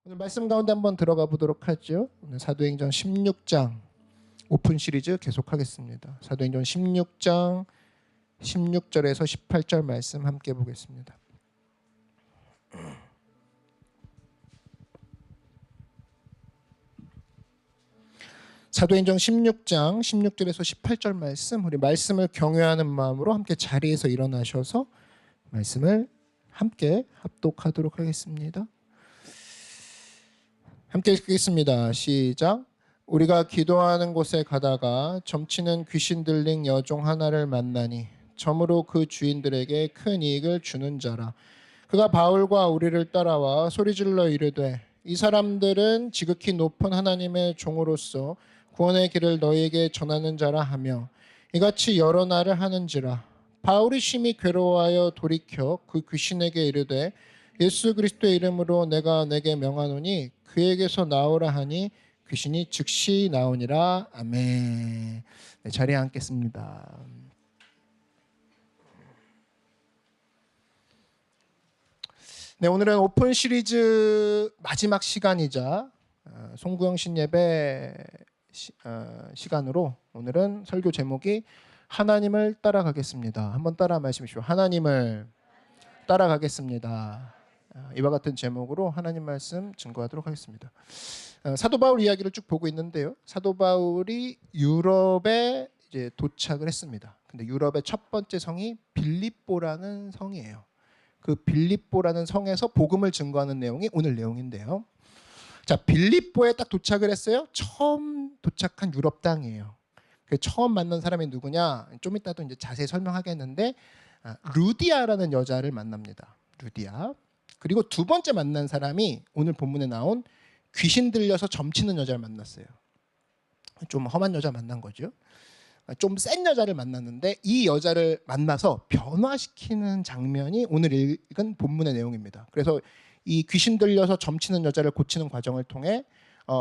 오늘 말씀 가운데 한번 들어가 보도록 하죠. 오늘 사도행전 16장 오픈 시리즈 계속하겠습니다. 사도행전 16장 16절에서 18절 말씀 함께 보겠습니다. 사도행전 16장 16절에서 18절 말씀, 우리 말씀을 경외하는 마음으로 함께 자리에서 일어나셔서 말씀을 함께 합독하도록 하겠습니다. 함께 읽겠습니다. 시작. 우리가 기도하는 곳에 가다가 점치는 귀신 들린 여종 하나를 만나니 점으로 그 주인들에게 큰 이익을 주는 자라. 그가 바울과 우리를 따라와 소리질러 이르되 이 사람들은 지극히 높은 하나님의 종으로서 구원의 길을 너희에게 전하는 자라 하며 이같이 여러 날을 하는지라. 바울이 심히 괴로워하여 돌이켜 그 귀신에게 이르되 예수 그리스도의 이름으로 내가 내게 명하노니 그에게서 나오라 하니 귀신이 즉시 나오니라. 아멘. 네, 자리에 앉겠습니다. 네, 오늘은 오픈 시리즈 마지막 시간이자 송구영 신예배 시간으로 오늘은 설교 제목이 하나님을 따라가겠습니다. 한번 따라 말씀하십시오. 하나님을 따라가겠습니다. 이와 같은 제목으로 하나님 말씀 증거하도록 하겠습니다. 사도 바울 이야기를 쭉 보고 있는데요. 사도 바울이 유럽에 이제 도착을 했습니다. 근데 유럽의 첫 번째 성이 빌립보라는 성이에요. 그 빌립보라는 성에서 복음을 증거하는 내용이 오늘 내용인데요. 자, 빌립보에 딱 도착을 했어요. 처음 도착한 유럽 땅이에요. 처음 만난 사람이 누구냐? 좀 이따도 이제 자세히 설명하겠는데 루디아라는 여자를 만납니다. 루디아. 그리고 두 번째 만난 사람이 오늘 본문에 나온 귀신 들려서 점치는 여자를 만났어요. 좀 험한 여자 만난 거죠. 좀 센 여자를 만났는데 이 여자를 만나서 변화시키는 장면이 오늘 읽은 본문의 내용입니다. 그래서 이 귀신 들려서 점치는 여자를 고치는 과정을 통해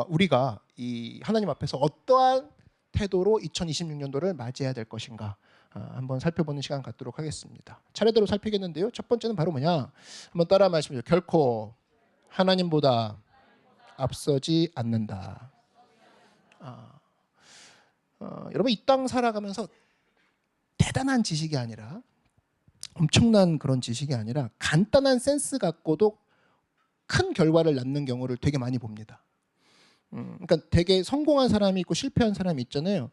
우리가 이 하나님 앞에서 어떠한 태도로 2026년도를 맞이해야 될 것인가 한번 살펴보는 시간 갖도록 하겠습니다. 차례대로 살피겠는데요. 첫 번째는 바로 뭐냐? 한번 따라 말씀해주세요. 결코 하나님보다 앞서지 않는다. 여러분 이 땅 살아가면서 대단한 지식이 아니라 엄청난 그런 지식이 아니라 간단한 센스 갖고도 큰 결과를 낳는 경우를 되게 많이 봅니다. 그러니까 되게 성공한 사람이 있고 실패한 사람이 있잖아요.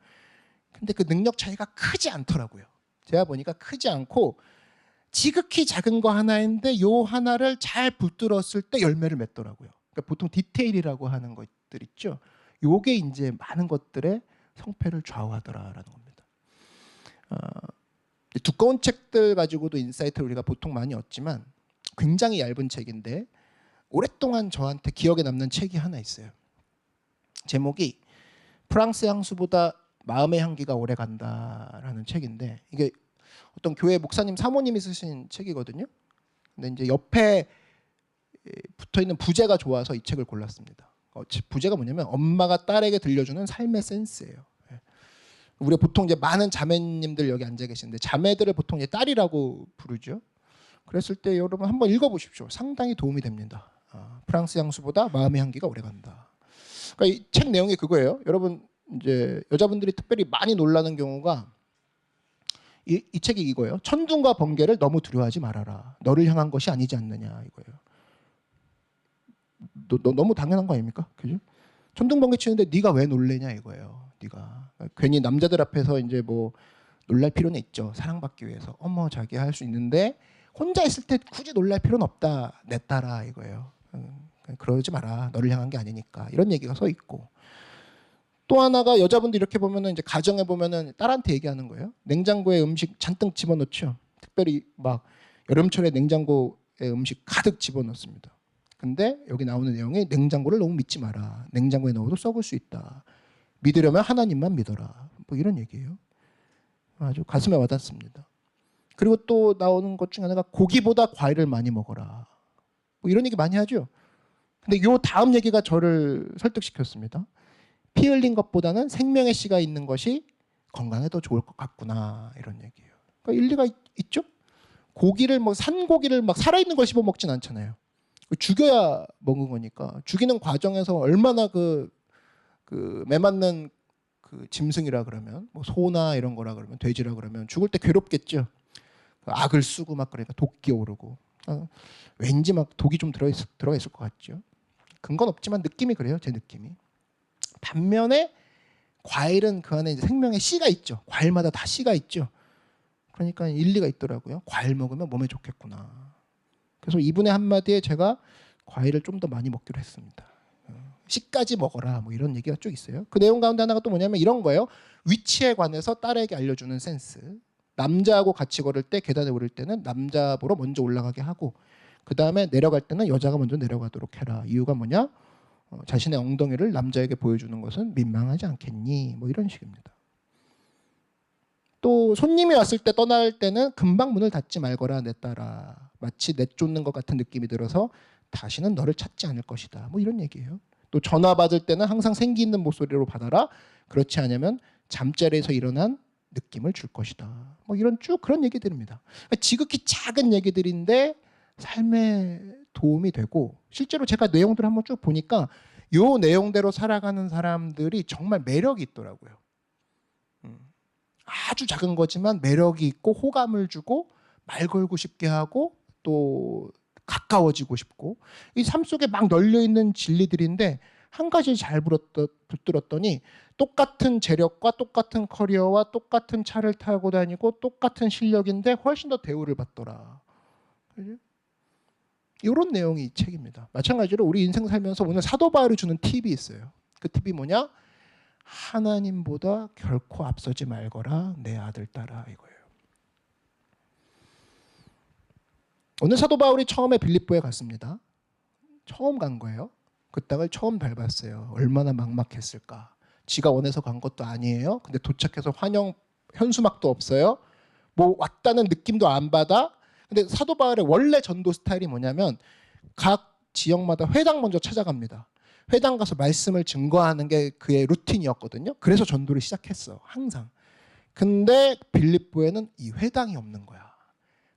근데 그 능력 차이가 크지 않더라고요. 제가 보니까 크지 않고 지극히 작은 거 하나인데 요 하나를 잘 붙들었을 때 열매를 맺더라고요. 그러니까 보통 디테일이라고 하는 것들 있죠. 요게 이제 많은 것들의 성패를 좌우하더라라는 겁니다. 두꺼운 책들 가지고도 인사이트를 우리가 보통 많이 얻지만 굉장히 얇은 책인데 오랫동안 저한테 기억에 남는 책이 하나 있어요. 제목이 프랑스 향수보다 마음의 향기가 오래 간다라는 책인데 이게 어떤 교회 목사님 사모님이 쓰신 책이거든요. 근데 이제 옆에 붙어 있는 부제가 좋아서 이 책을 골랐습니다. 부제가 뭐냐면 엄마가 딸에게 들려주는 삶의 센스예요. 우리가 보통 이제 많은 자매님들 여기 앉아 계시는데 자매들을 보통 이제 딸이라고 부르죠. 그랬을 때 여러분 한번 읽어보십시오. 상당히 도움이 됩니다. 프랑스 향수보다 마음의 향기가 오래 간다. 그러니까 이 책 내용이 그거예요. 여러분 이제 여자분들이 특별히 많이 놀라는 경우가 이 책이 이거예요. 천둥과 번개를 너무 두려워하지 말아라. 너를 향한 것이 아니지 않느냐 이거예요. 너무 당연한 거 아닙니까? 그죠? 천둥 번개 치는데 네가 왜 놀래냐 이거예요. 네가 괜히 남자들 앞에서 이제 뭐 놀랄 필요는 있죠. 사랑받기 위해서. 어머 자기 할 수 있는데 혼자 있을 때 굳이 놀랄 필요는 없다. 내 딸아 이거예요. 그러지 마라. 너를 향한 게 아니니까. 이런 얘기가 서 있고. 또 하나가 여자분들 이렇게 보면은 이제 가정에 보면은 딸한테 얘기하는 거예요. 냉장고에 음식 잔뜩 집어넣죠. 특별히 막 여름철에 냉장고에 음식 가득 집어넣습니다. 근데 여기 나오는 내용이 냉장고를 너무 믿지 마라. 냉장고에 넣어도 썩을 수 있다. 믿으려면 하나님만 믿어라. 뭐 이런 얘기예요. 아주 가슴에 와닿습니다. 그리고 또 나오는 것 중에 하나가 고기보다 과일을 많이 먹어라. 뭐 이런 얘기 많이 하죠. 근데 요 다음 얘기가 저를 설득시켰습니다. 피 흘린 것보다는 생명의 씨가 있는 것이 건강에 더 좋을 것 같구나 이런 얘기예요. 그러니까 일리가 있죠. 고기를 뭐 산고기를 막 살아있는 걸 씹어 먹진 않잖아요. 죽여야 먹은 거니까. 죽이는 과정에서 얼마나 그 매맞는 그 짐승이라 그러면 뭐 소나 이런 거라 그러면 돼지라 그러면 죽을 때 괴롭겠죠. 악을 쓰고 막 그러니까 독기 오르고 왠지 막 독이 좀 들어가 있을 것 같죠. 근거는 없지만 느낌이 그래요. 제 느낌이. 반면에 과일은 그 안에 이제 생명의 씨가 있죠. 과일마다 다 씨가 있죠. 그러니까 일리가 있더라고요. 과일 먹으면 몸에 좋겠구나. 그래서 이분의 한마디에 제가 과일을 좀 더 많이 먹기로 했습니다. 씨까지 먹어라 뭐 이런 얘기가 쭉 있어요. 그 내용 가운데 하나가 또 뭐냐면 이런 거예요. 위치에 관해서 딸에게 알려주는 센스. 남자하고 같이 걸을 때 계단에 오를 때는 남자 보러 먼저 올라가게 하고 그 다음에 내려갈 때는 여자가 먼저 내려가도록 해라. 이유가 뭐냐? 자신의 엉덩이를 남자에게 보여주는 것은 민망하지 않겠니? 뭐 이런 식입니다. 또 손님이 왔을 때 떠날 때는 금방 문을 닫지 말거라 내 딸아. 마치 내쫓는 것 같은 느낌이 들어서 다시는 너를 찾지 않을 것이다. 뭐 이런 얘기예요. 또 전화 받을 때는 항상 생기 있는 목소리로 받아라. 그렇지 않으면 잠자리에서 일어난 느낌을 줄 것이다. 뭐 이런 쭉 그런 얘기들입니다. 그러니까 지극히 작은 얘기들인데 삶에 도움이 되고 실제로 제가 내용들을 한번 쭉 보니까 요 내용대로 살아가는 사람들이 정말 매력이 있더라고요. 아주 작은 거지만 매력이 있고 호감을 주고 말 걸고 싶게 하고 또 가까워지고 싶고 이 삶 속에 막 널려있는 진리들인데 한 가지 잘 붙들었더니 똑같은 재력과 똑같은 커리어와 똑같은 차를 타고 다니고 똑같은 실력인데 훨씬 더 대우를 받더라. 그죠? 이런 내용이 이 책입니다. 마찬가지로 우리 인생 살면서 오늘 사도 바울이 주는 팁이 있어요. 그 팁이 뭐냐? 하나님보다 결코 앞서지 말거라 내 아들 딸아 이거예요. 오늘 사도 바울이 처음에 빌립보에 갔습니다. 처음 간 거예요. 그 땅을 처음 밟았어요. 얼마나 막막했을까. 지가 원해서 간 것도 아니에요. 근데 도착해서 환영 현수막도 없어요. 뭐 왔다는 느낌도 안 받아. 근데 사도 바울의 원래 전도 스타일이 뭐냐면 각 지역마다 회당 먼저 찾아갑니다. 회당 가서 말씀을 증거하는 게 그의 루틴이었거든요. 그래서 전도를 시작했어. 항상. 근데 빌립보에는 이 회당이 없는 거야.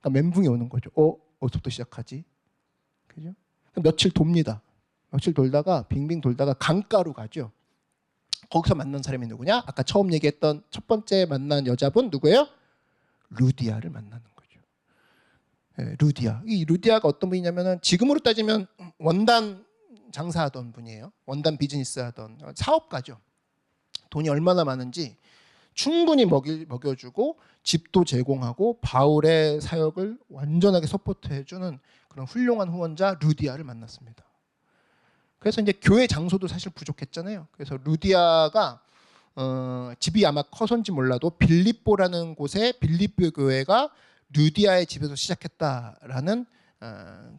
그러니까 멘붕이 오는 거죠. 어디서부터 시작하지? 그죠? 며칠 돕니다. 며칠 돌다가 빙빙 돌다가 강가로 가죠. 거기서 만난 사람이 누구냐? 아까 처음 얘기했던 첫 번째 만난 여자분 누구예요? 루디아를 만나는 거죠. 네, 루디아. 이 루디아가 어떤 분이냐면은 지금으로 따지면 원단 장사하던 분이에요. 원단 비즈니스 하던 사업가죠. 돈이 얼마나 많은지 충분히 먹여주고 집도 제공하고 바울의 사역을 완전하게 서포트해주는 그런 훌륭한 후원자 루디아를 만났습니다. 그래서 이제 교회 장소도 사실 부족했잖아요. 그래서 루디아가 집이 아마 커서인지 몰라도 빌립보라는 곳에 빌립보 교회가 루디아의 집에서 시작했다라는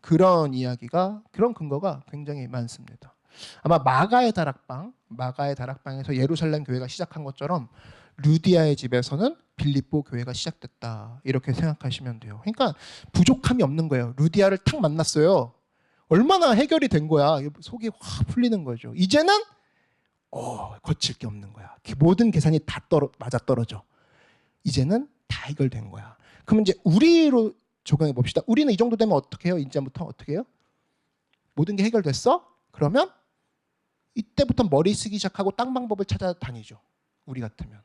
그런 이야기가 그런 근거가 굉장히 많습니다. 아마 마가의 다락방에서 예루살렘 교회가 시작한 것처럼 루디아의 집에서는 빌립보 교회가 시작됐다 이렇게 생각하시면 돼요. 그러니까 부족함이 없는 거예요. 루디아를 탁 만났어요. 얼마나 해결이 된 거야. 속이 확 풀리는 거죠. 이제는 거칠 게 없는 거야. 모든 계산이 다 맞아떨어져. 이제는 다 해결된 거야. 그럼 이제 우리로 적용해 봅시다. 우리는 이 정도 되면 어떻게 해요? 이제부터 어떻게 해요? 모든 게 해결됐어? 그러면 이때부터 머리 쓰기 시작하고 딴 방법을 찾아다니죠. 우리 같으면.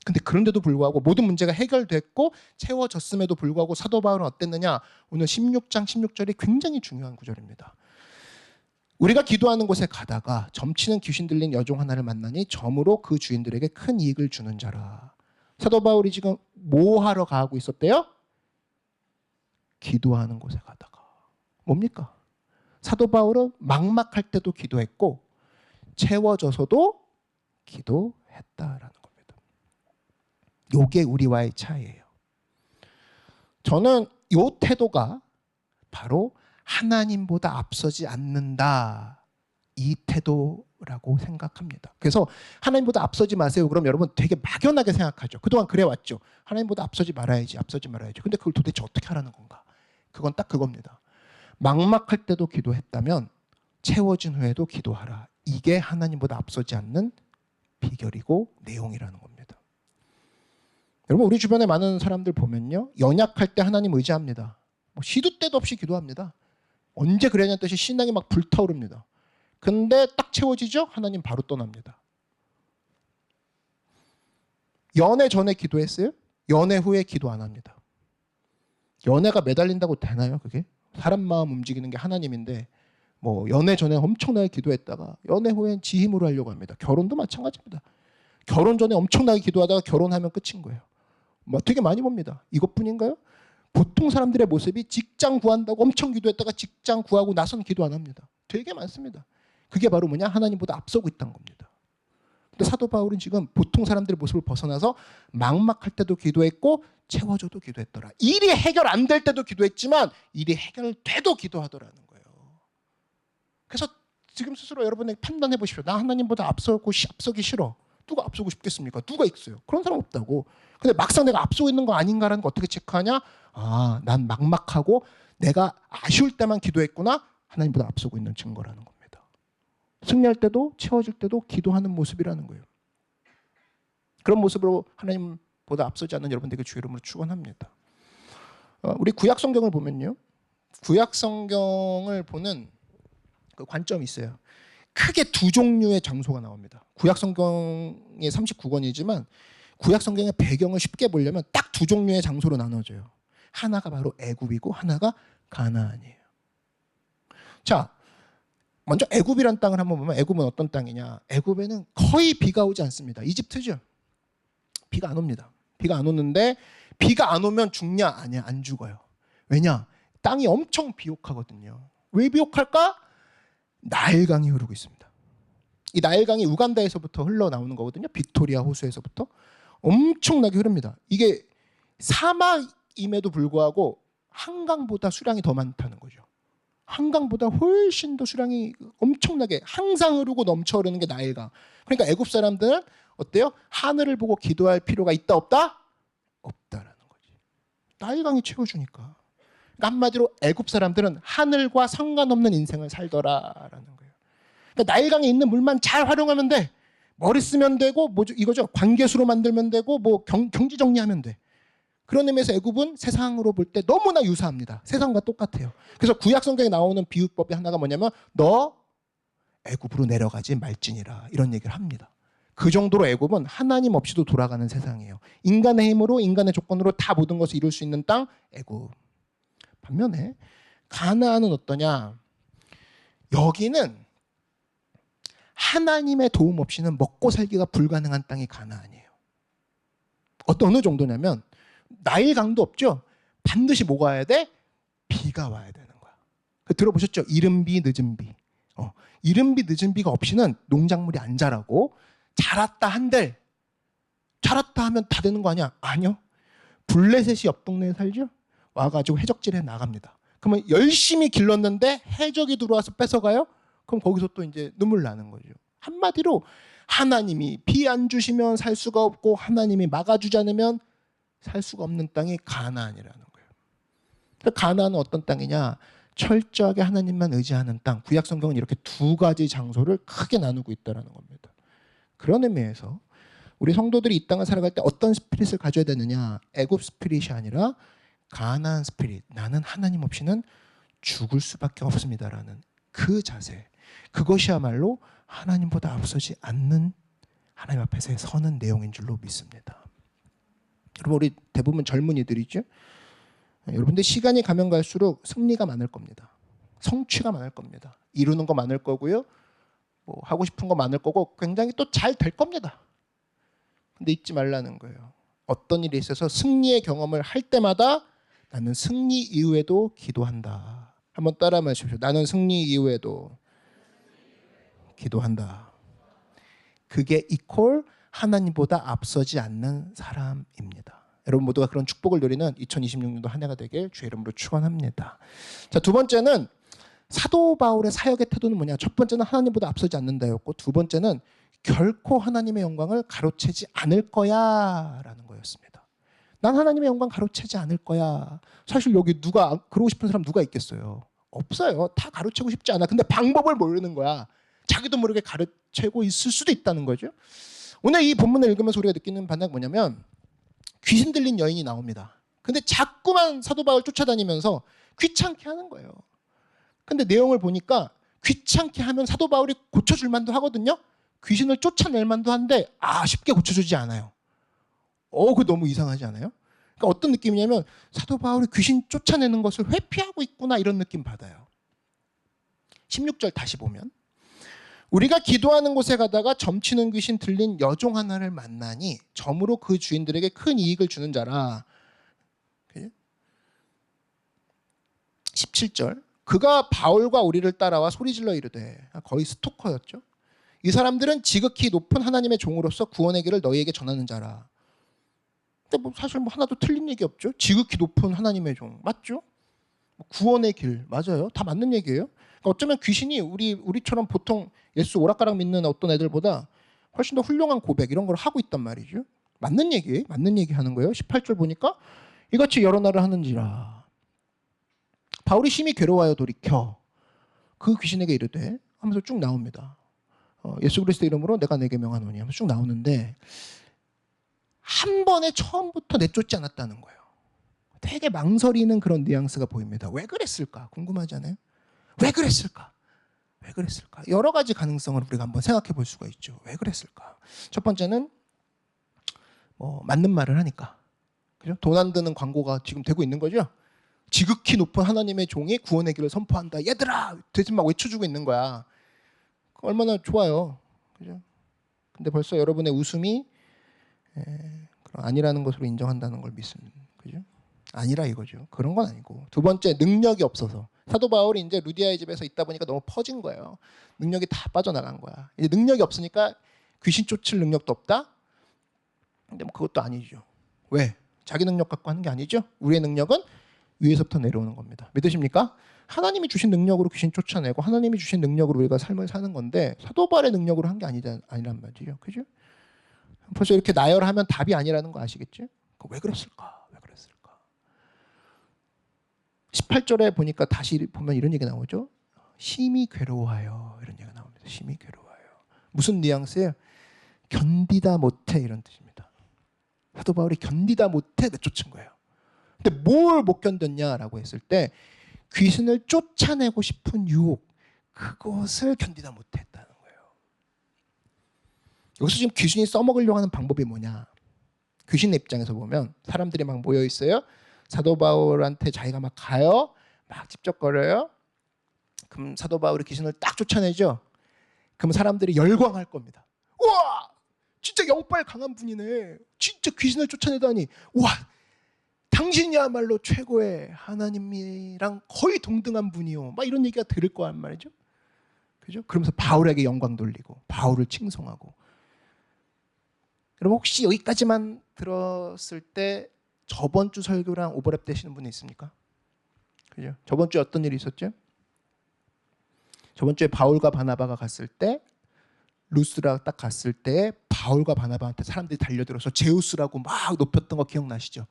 근데 그런데도 불구하고 모든 문제가 해결됐고 채워졌음에도 불구하고 사도 바울은 어땠느냐? 오늘 16장 16절이 굉장히 중요한 구절입니다. 우리가 기도하는 곳에 가다가 점치는 귀신 들린 여종 하나를 만나니 점으로 그 주인들에게 큰 이익을 주는 자라. 사도 바울이 지금 뭐 하러 가고 있었대요? 기도하는 곳에 가다가. 뭡니까? 사도 바울은 막막할 때도 기도했고 채워져서도 기도했다라는 겁니다. 요게 우리와의 차이예요. 저는 요 태도가 바로 하나님보다 앞서지 않는다. 이 태도라고 생각합니다. 그래서 하나님보다 앞서지 마세요. 그럼 여러분 되게 막연하게 생각하죠. 그동안 그래왔죠. 하나님보다 앞서지 말아야지. 근데 그걸 도대체 어떻게 하라는 건가? 그건 딱 그겁니다. 막막할 때도 기도했다면 채워진 후에도 기도하라. 이게 하나님보다 앞서지 않는 비결이고 내용이라는 겁니다. 여러분 우리 주변에 많은 사람들 보면요. 연약할 때 하나님 의지합니다. 시도 때도 없이 기도합니다. 언제 그랬냐는 뜻이 신앙이 막 불타오릅니다. 근데 딱 채워지죠? 하나님 바로 떠납니다. 연애 전에 기도했어요? 연애 후에 기도 안 합니다. 연애가 매달린다고 되나요? 그게? 사람 마음 움직이는 게 하나님인데 뭐 연애 전에 엄청나게 기도했다가 연애 후엔 지 힘으로 하려고 합니다. 결혼도 마찬가지입니다. 결혼 전에 엄청나게 기도하다가 결혼하면 끝인 거예요. 뭐 되게 많이 봅니다. 이것뿐인가요? 보통 사람들의 모습이 직장 구한다고 엄청 기도했다가 직장 구하고 나서는 기도 안 합니다. 되게 많습니다. 그게 바로 뭐냐? 하나님보다 앞서고 있다는 겁니다. 근데 사도 바울은 지금 보통 사람들의 모습을 벗어나서 막막할 때도 기도했고 채워줘도 기도했더라. 일이 해결 안 될 때도 기도했지만 일이 해결돼도 기도하더라는 거예요. 그래서 지금 스스로 여러분에게 판단해 보십시오. 나 하나님보다 앞서기 싫어. 누가 앞서고 싶겠습니까? 누가 있어요? 그런 사람 없다고. 근데 막상 내가 앞서고 있는 거 아닌가라는 거 어떻게 체크하냐? 아, 난 막막하고 내가 아쉬울 때만 기도했구나. 하나님보다 앞서고 있는 증거라는 겁니다. 승리할 때도 채워질 때도 기도하는 모습이라는 거예요. 그런 모습으로 하나님보다 앞서지 않는 여러분들에게 주의 이름으로 축원합니다. 우리 구약 성경을 보면요. 구약 성경을 보는 그 관점이 있어요. 크게 두 종류의 장소가 나옵니다. 구약 성경이 39권이지만 구약 성경의 배경을 쉽게 보려면 딱 두 종류의 장소로 나눠져요. 하나가 바로 애굽이고 하나가 가나안이에요. 자, 먼저 애굽이란 땅을 한번 보면 애굽은 어떤 땅이냐? 애굽에는 거의 비가 오지 않습니다. 이집트죠. 비가 안 옵니다. 비가 안 오는데 비가 안 오면 죽냐? 아니야, 안 죽어요. 왜냐? 땅이 엄청 비옥하거든요. 왜 비옥할까? 나일강이 흐르고 있습니다. 이 나일강이 우간다에서부터 흘러나오는 거거든요. 빅토리아 호수에서부터 엄청나게 흐릅니다. 이게 사막임에도 불구하고 한강보다 수량이 더 많다는 거죠. 한강보다 훨씬 더 수량이 엄청나게 항상 흐르고 넘쳐 흐르는 게 나일강. 그러니까 애굽 사람들은 어때요? 하늘을 보고 기도할 필요가 있다 없다? 없다라는 거지. 나일강이 채워주니까. 그러니까 한마디로 애굽 사람들은 하늘과 상관없는 인생을 살더라라는 거예요. 그러니까 나일강에 있는 물만 잘 활용하면 돼. 머리 쓰면 되고 뭐죠? 이거죠. 관계수로 만들면 되고 뭐 경지 정리하면 돼. 그런 의미에서 애굽은 세상으로 볼 때 너무나 유사합니다. 세상과 똑같아요. 그래서 구약 성경에 나오는 비유법이 하나가 뭐냐면 너 애굽으로 내려가지 말지니라 이런 얘기를 합니다. 그 정도로 애굽은 하나님 없이도 돌아가는 세상이에요. 인간의 힘으로 인간의 조건으로 다 모든 것을 이룰 수 있는 땅 애굽. 반면에 가나안은 어떠냐? 여기는 하나님의 도움 없이는 먹고 살기가 불가능한 땅이 가나안이에요. 어느 정도냐면 나일강도 없죠. 반드시 뭐가 와야 돼? 비가 와야 되는 거야. 들어보셨죠? 이른 비 늦은 비. 이른 비 늦은 비가 없이는 농작물이 안 자라고 자랐다 한들 자랐다 하면 다 되는 거 아니야? 아니요. 블레셋이 옆 동네에 살죠? 와가지고 해적질해 나갑니다. 그러면 열심히 길렀는데 해적이 들어와서 뺏어가요? 그럼 거기서 또 이제 눈물 나는 거죠. 한마디로 하나님이 비 안 주시면 살 수가 없고 하나님이 막아주지 않으면 살 수가 없는 땅이 가나안이라는 거예요. 가나안은 어떤 땅이냐? 철저하게 하나님만 의지하는 땅. 구약 성경은 이렇게 두 가지 장소를 크게 나누고 있다는 겁니다. 그런 의미에서 우리 성도들이 이 땅을 살아갈 때 어떤 스피릿을 가져야 되느냐? 애굽 스피릿이 아니라 가나안 스피릿. 나는 하나님 없이는 죽을 수밖에 없습니다라는 그 자세. 그것이야말로 하나님보다 앞서지 않는 하나님 앞에서 서는 내용인 줄로 믿습니다. 여러분 우리 대부분 젊은이들이죠. 여러분들 시간이 가면 갈수록 승리가 많을 겁니다. 성취가 많을 겁니다. 이루는 거 많을 거고요. 뭐 하고 싶은 거 많을 거고 굉장히 또 잘 될 겁니다. 근데 잊지 말라는 거예요. 어떤 일이 있어서 승리의 경험을 할 때마다 나는 승리 이후에도 기도한다. 한번 따라 마십시오. 나는 승리 이후에도 기도한다. 그게 이퀄 하나님보다 앞서지 않는 사람입니다. 여러분 모두가 그런 축복을 누리는 2026년도 한 해가 되길 주의 이름으로 축원합니다. 자, 두 번째는 사도 바울의 사역의 태도는 뭐냐? 첫 번째는 하나님보다 앞서지 않는다였고 두 번째는 결코 하나님의 영광을 가로채지 않을 거야라는 거였습니다. 난 하나님의 영광 가로채지 않을 거야. 사실 여기 누가 그러고 싶은 사람 누가 있겠어요? 없어요. 다 가로채고 싶지 않아. 근데 방법을 모르는 거야. 자기도 모르게 가르치고 있을 수도 있다는 거죠. 오늘 이 본문을 읽으면서 우리가 느끼는 바는 뭐냐면 귀신 들린 여인이 나옵니다. 근데 자꾸만 사도 바울 쫓아다니면서 귀찮게 하는 거예요. 근데 내용을 보니까 귀찮게 하면 사도 바울이 고쳐줄 만도 하거든요. 귀신을 쫓아낼 만도 한데 쉽게 고쳐주지 않아요. 그거 너무 이상하지 않아요? 그러니까 어떤 느낌이냐면 사도 바울이 귀신 쫓아내는 것을 회피하고 있구나 이런 느낌 받아요. 16절 다시 보면 우리가 기도하는 곳에 가다가 점치는 귀신 들린 여종 하나를 만나니 점으로 그 주인들에게 큰 이익을 주는 자라. 17절 그가 바울과 우리를 따라와 소리질러 이르되, 거의 스토커였죠. 이 사람들은 지극히 높은 하나님의 종으로서 구원의 길을 너희에게 전하는 자라. 근데 사실 하나도 틀린 얘기 없죠. 지극히 높은 하나님의 종 맞죠? 구원의 길 맞아요. 다 맞는 얘기예요. 그러니까 어쩌면 귀신이 우리처럼 보통 예수 오락가락 믿는 어떤 애들보다 훨씬 더 훌륭한 고백 이런 걸 하고 있단 말이죠. 맞는 얘기 하는 거예요. 18절 보니까 이같이 여러 날을 하는지라. 바울이 심히 괴로워하여 돌이켜 그 귀신에게 이르되 하면서 쭉 나옵니다. 예수 그리스도 이름으로 내가 내게 명하노니 하면서 쭉 나오는데 한 번에 처음부터 내쫓지 않았다는 거예요. 되게 망설이는 그런 뉘앙스가 보입니다. 왜 그랬을까? 궁금하지 않아요? 왜 그랬을까? 여러 가지 가능성을 우리가 한번 생각해 볼 수가 있죠. 왜 그랬을까? 첫 번째는 맞는 말을 하니까. 그죠? 돈 안 드는 광고가 지금 되고 있는 거죠. 지극히 높은 하나님의 종이 구원의 길을 선포한다. 얘들아! 대신 막 외쳐주고 있는 거야. 얼마나 좋아요. 그죠? 근데 벌써 여러분의 웃음이 아니라는 것으로 인정한다는 걸 믿습니다. 그죠? 아니라 이거죠. 그런 건 아니고. 두 번째, 능력이 없어서. 사도 바울이 이제 루디아의 집에서 있다 보니까 너무 퍼진 거예요. 능력이 다 빠져나간 거야. 이제 능력이 없으니까 귀신 쫓을 능력도 없다? 근데 그것도 아니죠. 왜? 자기 능력 갖고 하는 게 아니죠. 우리의 능력은 위에서부터 내려오는 겁니다. 믿으십니까? 하나님이 주신 능력으로 귀신 쫓아내고 하나님이 주신 능력으로 우리가 삶을 사는 건데 사도 바울의 능력으로 한 게 아니란 말이죠. 그죠? 벌써 이렇게 나열하면 답이 아니라는 거 아시겠죠? 왜 그랬을까? 18절에 보니까 다시 보면 이런 얘기 나오죠. 심히 괴로워하여 이런 얘기가 나옵니다. 심히 괴로워하여. 무슨 뉘앙스예요? 견디다 못해 이런 뜻입니다. 사도 바울이 견디다 못해 내쫓은 거예요. 근데 뭘 못 견뎠냐라고 했을 때 귀신을 쫓아내고 싶은 유혹 그것을 견디다 못했다는 거예요. 여기서 지금 귀신이 써먹으려고 하는 방법이 뭐냐? 귀신의 입장에서 보면 사람들이 막 모여 있어요. 사도 바울한테 자기가 막 가요. 막 찝쩍거려요. 그럼 사도 바울이 귀신을 딱 쫓아내죠. 그럼 사람들이 열광할 겁니다. 우와! 진짜 영빨 강한 분이네. 진짜 귀신을 쫓아내다니. 우와! 당신이야말로 최고의 하나님이랑 거의 동등한 분이요. 막 이런 얘기가 들을 거란 말이죠. 그죠? 그러면서 바울에게 영광 돌리고 바울을 칭송하고. 여러분 혹시 여기까지만 들었을 때 저번 주 설교랑 오버랩 되시는 분이 있습니까? 그죠? 저번 주에 어떤 일이 있었죠? 저번 주에 바울과 바나바가 갔을 때 루스라 딱 갔을 때 바울과 바나바한테 사람들이 달려들어서 제우스라고 막 높였던 거 기억나시죠?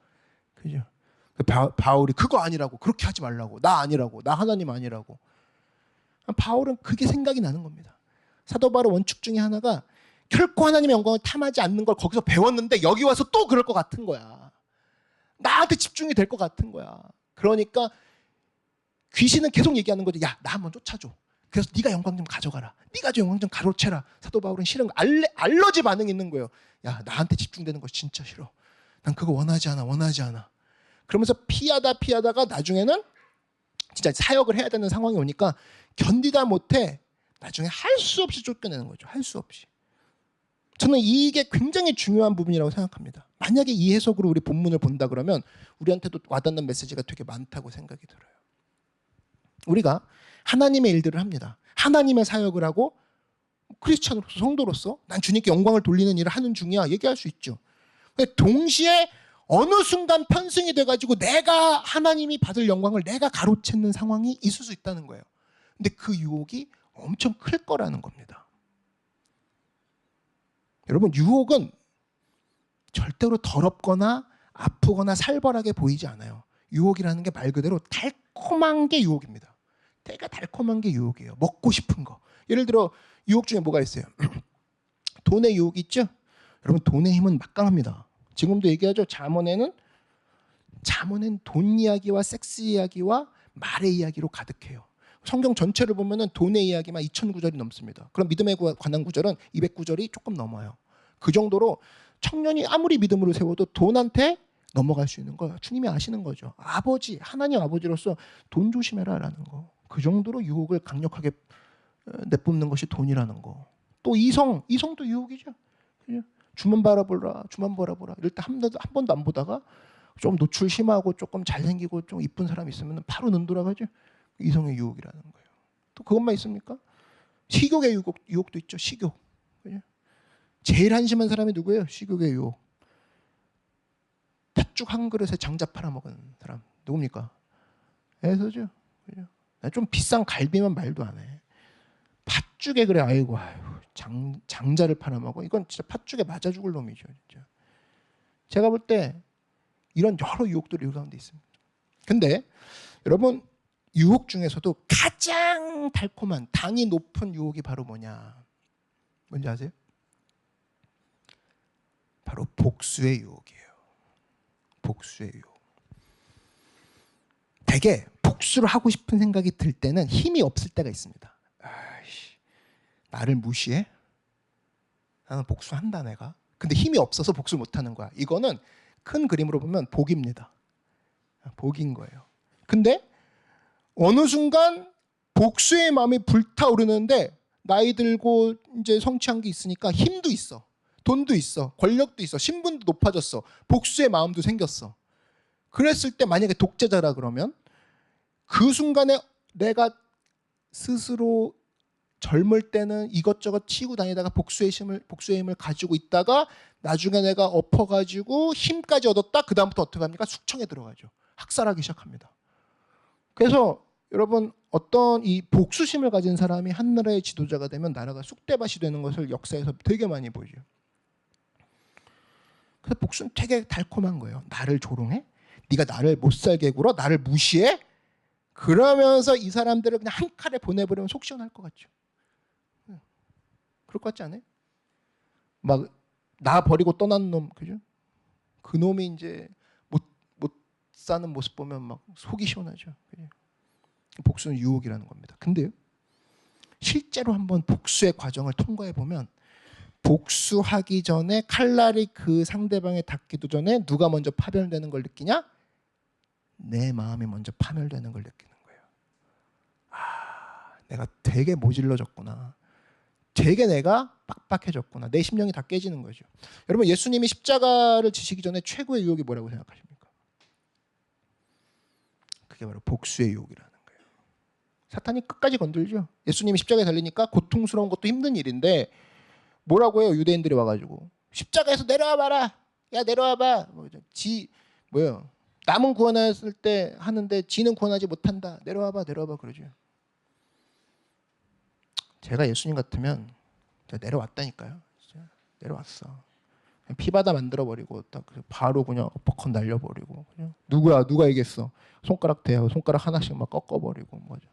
그죠? 바울이 그거 아니라고 그렇게 하지 말라고 나 아니라고 나 하나님 아니라고. 바울은 그게 생각이 나는 겁니다. 사도 바울의 원칙 중에 하나가 결코 하나님의 영광을 탐하지 않는 걸 거기서 배웠는데 여기 와서 또 그럴 것 같은 거야. 나한테 집중이 될 것 같은 거야. 그러니까 귀신은 계속 얘기하는 거죠. 야, 나 한번 쫓아줘. 그래서 네가 영광 좀 가져가라. 네가 좀 영광 좀 가로채라. 사도 바울은 싫은 거 알러지 반응이 있는 거예요. 야, 나한테 집중되는 거 진짜 싫어. 난 그거 원하지 않아. 그러면서 피하다가 나중에는 진짜 사역을 해야 되는 상황이 오니까 견디다 못해 나중에 할 수 없이 쫓겨내는 거죠. 할 수 없이. 저는 이게 굉장히 중요한 부분이라고 생각합니다. 만약에 이 해석으로 우리 본문을 본다 그러면 우리한테도 와닿는 메시지가 되게 많다고 생각이 들어요. 우리가 하나님의 일들을 합니다. 하나님의 사역을 하고 크리스찬으로서 성도로서 난 주님께 영광을 돌리는 일을 하는 중이야 얘기할 수 있죠. 근데 동시에 어느 순간 편승이 돼가지고 내가 하나님이 받을 영광을 내가 가로채는 상황이 있을 수 있다는 거예요. 근데 그 유혹이 엄청 클 거라는 겁니다. 여러분 유혹은 절대로 더럽거나 아프거나 살벌하게 보이지 않아요. 유혹이라는 게 말 그대로 달콤한 게 유혹입니다. 되게 달콤한 게 유혹이에요. 먹고 싶은 거. 예를 들어 유혹 중에 뭐가 있어요? 돈의 유혹이 있죠? 여러분 돈의 힘은 막강합니다. 지금도 얘기하죠. 잠언에는 돈 이야기와 섹스 이야기와 말의 이야기로 가득해요. 성경 전체를 보면은 돈의 이야기만 2,000구절이 넘습니다. 그럼 믿음에 관한 구절은 200구절이 조금 넘어요. 그 정도로 청년이 아무리 믿음으로 세워도 돈한테 넘어갈 수 있는 거 주님이 아시는 거죠. 아버지, 하나님 아버지로서 돈 조심해라라는 거. 그 정도로 유혹을 강력하게 내뿜는 것이 돈이라는 거. 또 이성도 유혹이죠. 주만 바라보라, 주만 바라보라. 이럴 때 한 번도 안 보다가 좀 노출 심하고 조금 잘생기고 좀 이쁜 사람이 있으면 바로 눈 돌아가죠. 이성의 유혹이라는 거예요. 또 그것만 있습니까? 식욕의 유혹도 있죠. 식욕. 제일 한심한 사람이 누구예요? 식욕의 유혹. 팥죽 한 그릇에 장자 팔아먹은 사람 누굽니까? 에서죠. 좀 비싼 갈비면 말도 안 해. 팥죽에 그래 아이고 장자를 팔아먹어. 이건 진짜 팥죽에 맞아 죽을 놈이죠. 진짜. 제가 볼 때 이런 여러 유혹들이 이 가운데 있습니다. 근데 여러분 유혹 중에서도 가장 달콤한 당이 높은 유혹이 바로 뭐냐? 뭔지 아세요? 바로 복수의 유혹이에요. 복수의 유혹. 되게 복수를 하고 싶은 생각이 들 때는 힘이 없을 때가 있습니다. 아이씨, 나를 무시해? 나는 복수한다 내가. 근데 힘이 없어서 복수 못하는 거야. 이거는 큰 그림으로 보면 복입니다. 복인 거예요. 근데 어느 순간 복수의 마음이 불타오르는데 나이 들고 이제 성취한 게 있으니까 힘도 있어. 돈도 있어. 권력도 있어. 신분도 높아졌어. 복수의 마음도 생겼어. 그랬을 때 만약에 독재자라 그러면 그 순간에 내가 스스로 젊을 때는 이것저것 치고 다니다가 복수의 힘을 가지고 있다가 나중에 내가 엎어가지고 힘까지 얻었다. 그 다음부터 어떻게 합니까? 숙청에 들어가죠. 학살하기 시작합니다. 그래서 여러분 어떤 이 복수심을 가진 사람이 한 나라의 지도자가 되면 나라가 쑥대밭이 되는 것을 역사에서 되게 많이 보죠. 그래서 복수는 되게 달콤한 거예요. 나를 조롱해? 네가 나를 못 살게 굴어? 나를 무시해? 그러면서 이 사람들을 그냥 한 칼에 보내버리면 속 시원할 것 같죠. 그럴 것 같지 않아요? 막 나 버리고 떠난 놈, 그죠? 그 놈이 이제 못 사는 모습 보면 막 속이 시원하죠. 그죠? 복수는 유혹이라는 겁니다. 근데요, 실제로 한번 복수의 과정을 통과해 보면 복수하기 전에 칼날이 그 상대방에 닿기도 전에 누가 먼저 파멸되는 걸 느끼냐? 내 마음이 먼저 파멸되는 걸 느끼는 거예요. 아, 내가 되게 모질러졌구나. 되게 내가 빡빡해졌구나. 내 심령이 다 깨지는 거죠. 여러분 예수님이 십자가를 지시기 전에 최고의 유혹이 뭐라고 생각하십니까? 그게 바로 복수의 유혹이라는 거예요. 사탄이 끝까지 건들죠. 예수님이 십자가에 달리니까 고통스러운 것도 힘든 일인데 뭐라고 해요? 유대인들이 와가지고 십자가에서 내려와 봐라. 야 내려와봐. 뭐예요? 남은 구원했을 때 하는데 지는 구원하지 못한다. 내려와봐 그러죠. 제가 예수님 같으면 제가 내려왔다니까요. 진짜 내려왔어. 피바다 만들어버리고 딱 바로 그냥 엎어컷 날려버리고 그냥 누가 이겼어? 손가락 대하고 손가락 하나씩 막 꺾어버리고 뭐죠?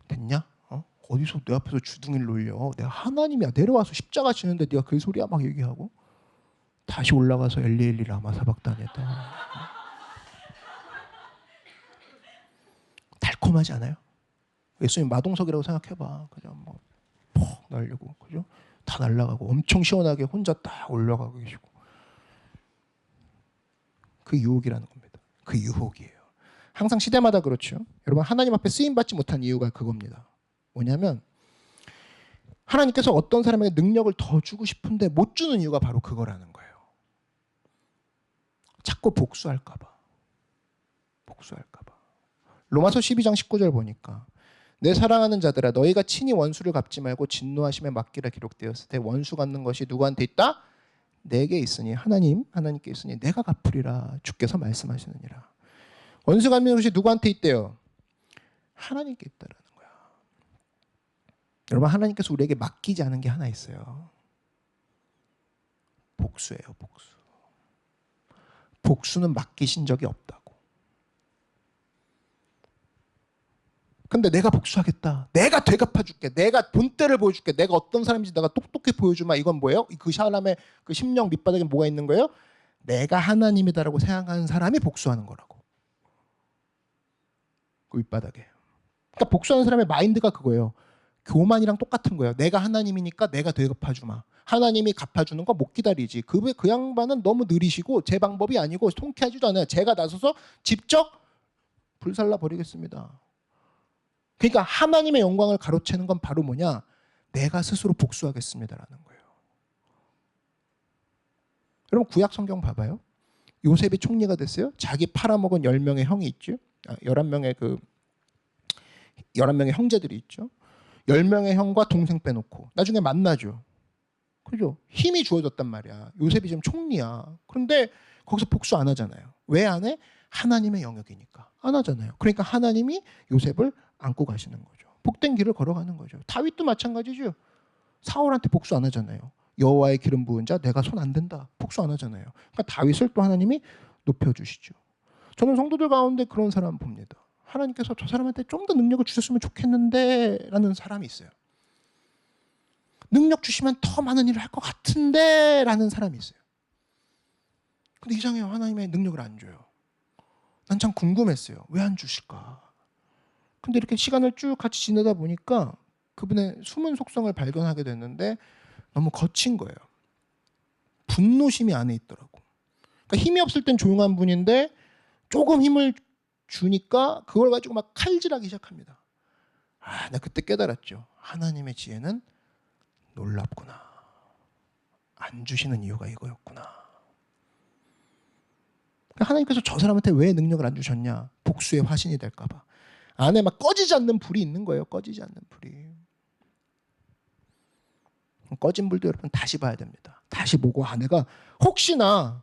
됐냐? 어디서 내 앞에서 주둥이를 놀려? 내가 하나님이야. 내려와서 십자가 지는데 네가 그 소리야 막 얘기하고 다시 올라가서 엘리엘리 라마 사박단에다 달콤하지 않아요? 예수님 마동석이라고 생각해봐. 그냥 뭐 퍽 날리고 그죠? 다 날아가고 엄청 시원하게 혼자 딱 올라가고 계시고 그 유혹이라는 겁니다. 그 유혹이에요. 항상 시대마다 그렇죠. 여러분 하나님 앞에 쓰임 받지 못한 이유가 그겁니다. 뭐냐면 하나님께서 어떤 사람에게 능력을 더 주고 싶은데 못 주는 이유가 바로 그거라는 거예요. 자꾸 복수할까 봐. 로마서 12장 19절 보니까 내 사랑하는 자들아 너희가 친히 원수를 갚지 말고 진노하심에 맡기라 기록되었을 때 원수 갚는 것이 누구한테 있다? 내게 있으니 하나님께 있으니 내가 갚으리라 주께서 말씀하시느니라. 원수 갚는 것이 누구한테 있대요? 하나님께 있다라는 거야. 여러분 하나님께서 우리에게 맡기지 않은 게 하나 있어요. 복수예요. 복수는 맡기신 적이 없다고. 근데 내가 복수하겠다. 내가 되갚아줄게. 내가 본때를 보여줄게. 내가 어떤 사람인지 내가 똑똑히 보여주마. 이건 뭐예요? 그 사람의 그 심령 밑바닥에 뭐가 있는 거예요? 내가 하나님이다라고 생각하는 사람이 복수하는 거라고. 그 윗바닥에. 그러니까 복수하는 사람의 마인드가 그거예요. 교만이랑 똑같은 거예요. 내가 하나님이니까 내가 갚아주마. 하나님이 갚아주는 거 못 기다리지. 그 양반은 너무 느리시고 제 방법이 아니고 통쾌하지도 않아요. 제가 나서서 직접 불살라 버리겠습니다. 그러니까 하나님의 영광을 가로채는 건 바로 뭐냐? 내가 스스로 복수하겠습니다라는 거예요. 여러분 구약 성경 봐봐요. 요셉이 총리가 됐어요. 자기 팔아먹은 10명의 형이 있죠. 11명의 형제들이 있죠. 10명의 형과 동생 빼놓고 나중에 만나죠. 그죠? 힘이 주어졌단 말이야. 요셉이 지금 총리야. 그런데 거기서 복수 안 하잖아요. 왜 안 해? 하나님의 영역이니까 안 하잖아요. 그러니까 하나님이 요셉을 안고 가시는 거죠. 복된 길을 걸어가는 거죠. 다윗도 마찬가지죠. 사울한테 복수 안 하잖아요. 여호와의 기름 부은 자 내가 손 안 댄다. 복수 안 하잖아요. 그러니까 다윗을 또 하나님이 높여주시죠. 저는 성도들 가운데 그런 사람 봅니다. 하나님께서 저 사람한테 좀 더 능력을 주셨으면 좋겠는데 라는 사람이 있어요. 능력 주시면 더 많은 일을 할 것 같은데 라는 사람이 있어요. 근데 이상해요. 하나님의 능력을 안 줘요. 난 참 궁금했어요. 왜 안 주실까? 근데 이렇게 시간을 쭉 같이 지내다 보니까 그분의 숨은 속성을 발견하게 됐는데 너무 거친 거예요. 분노심이 안에 있더라고. 그러니까 힘이 없을 땐 조용한 분인데 조금 힘을 주니까 그걸 가지고 막 칼질하기 시작합니다. 나 그때 깨달았죠. 하나님의 지혜는 놀랍구나. 안 주시는 이유가 이거였구나. 하나님께서 저 사람한테 왜 능력을 안 주셨냐? 복수의 화신이 될까 봐. 안에 막 꺼지지 않는 불이 있는 거예요. 꺼지지 않는 불이. 꺼진 불도 여러분 다시 봐야 됩니다. 다시 보고 내가 혹시나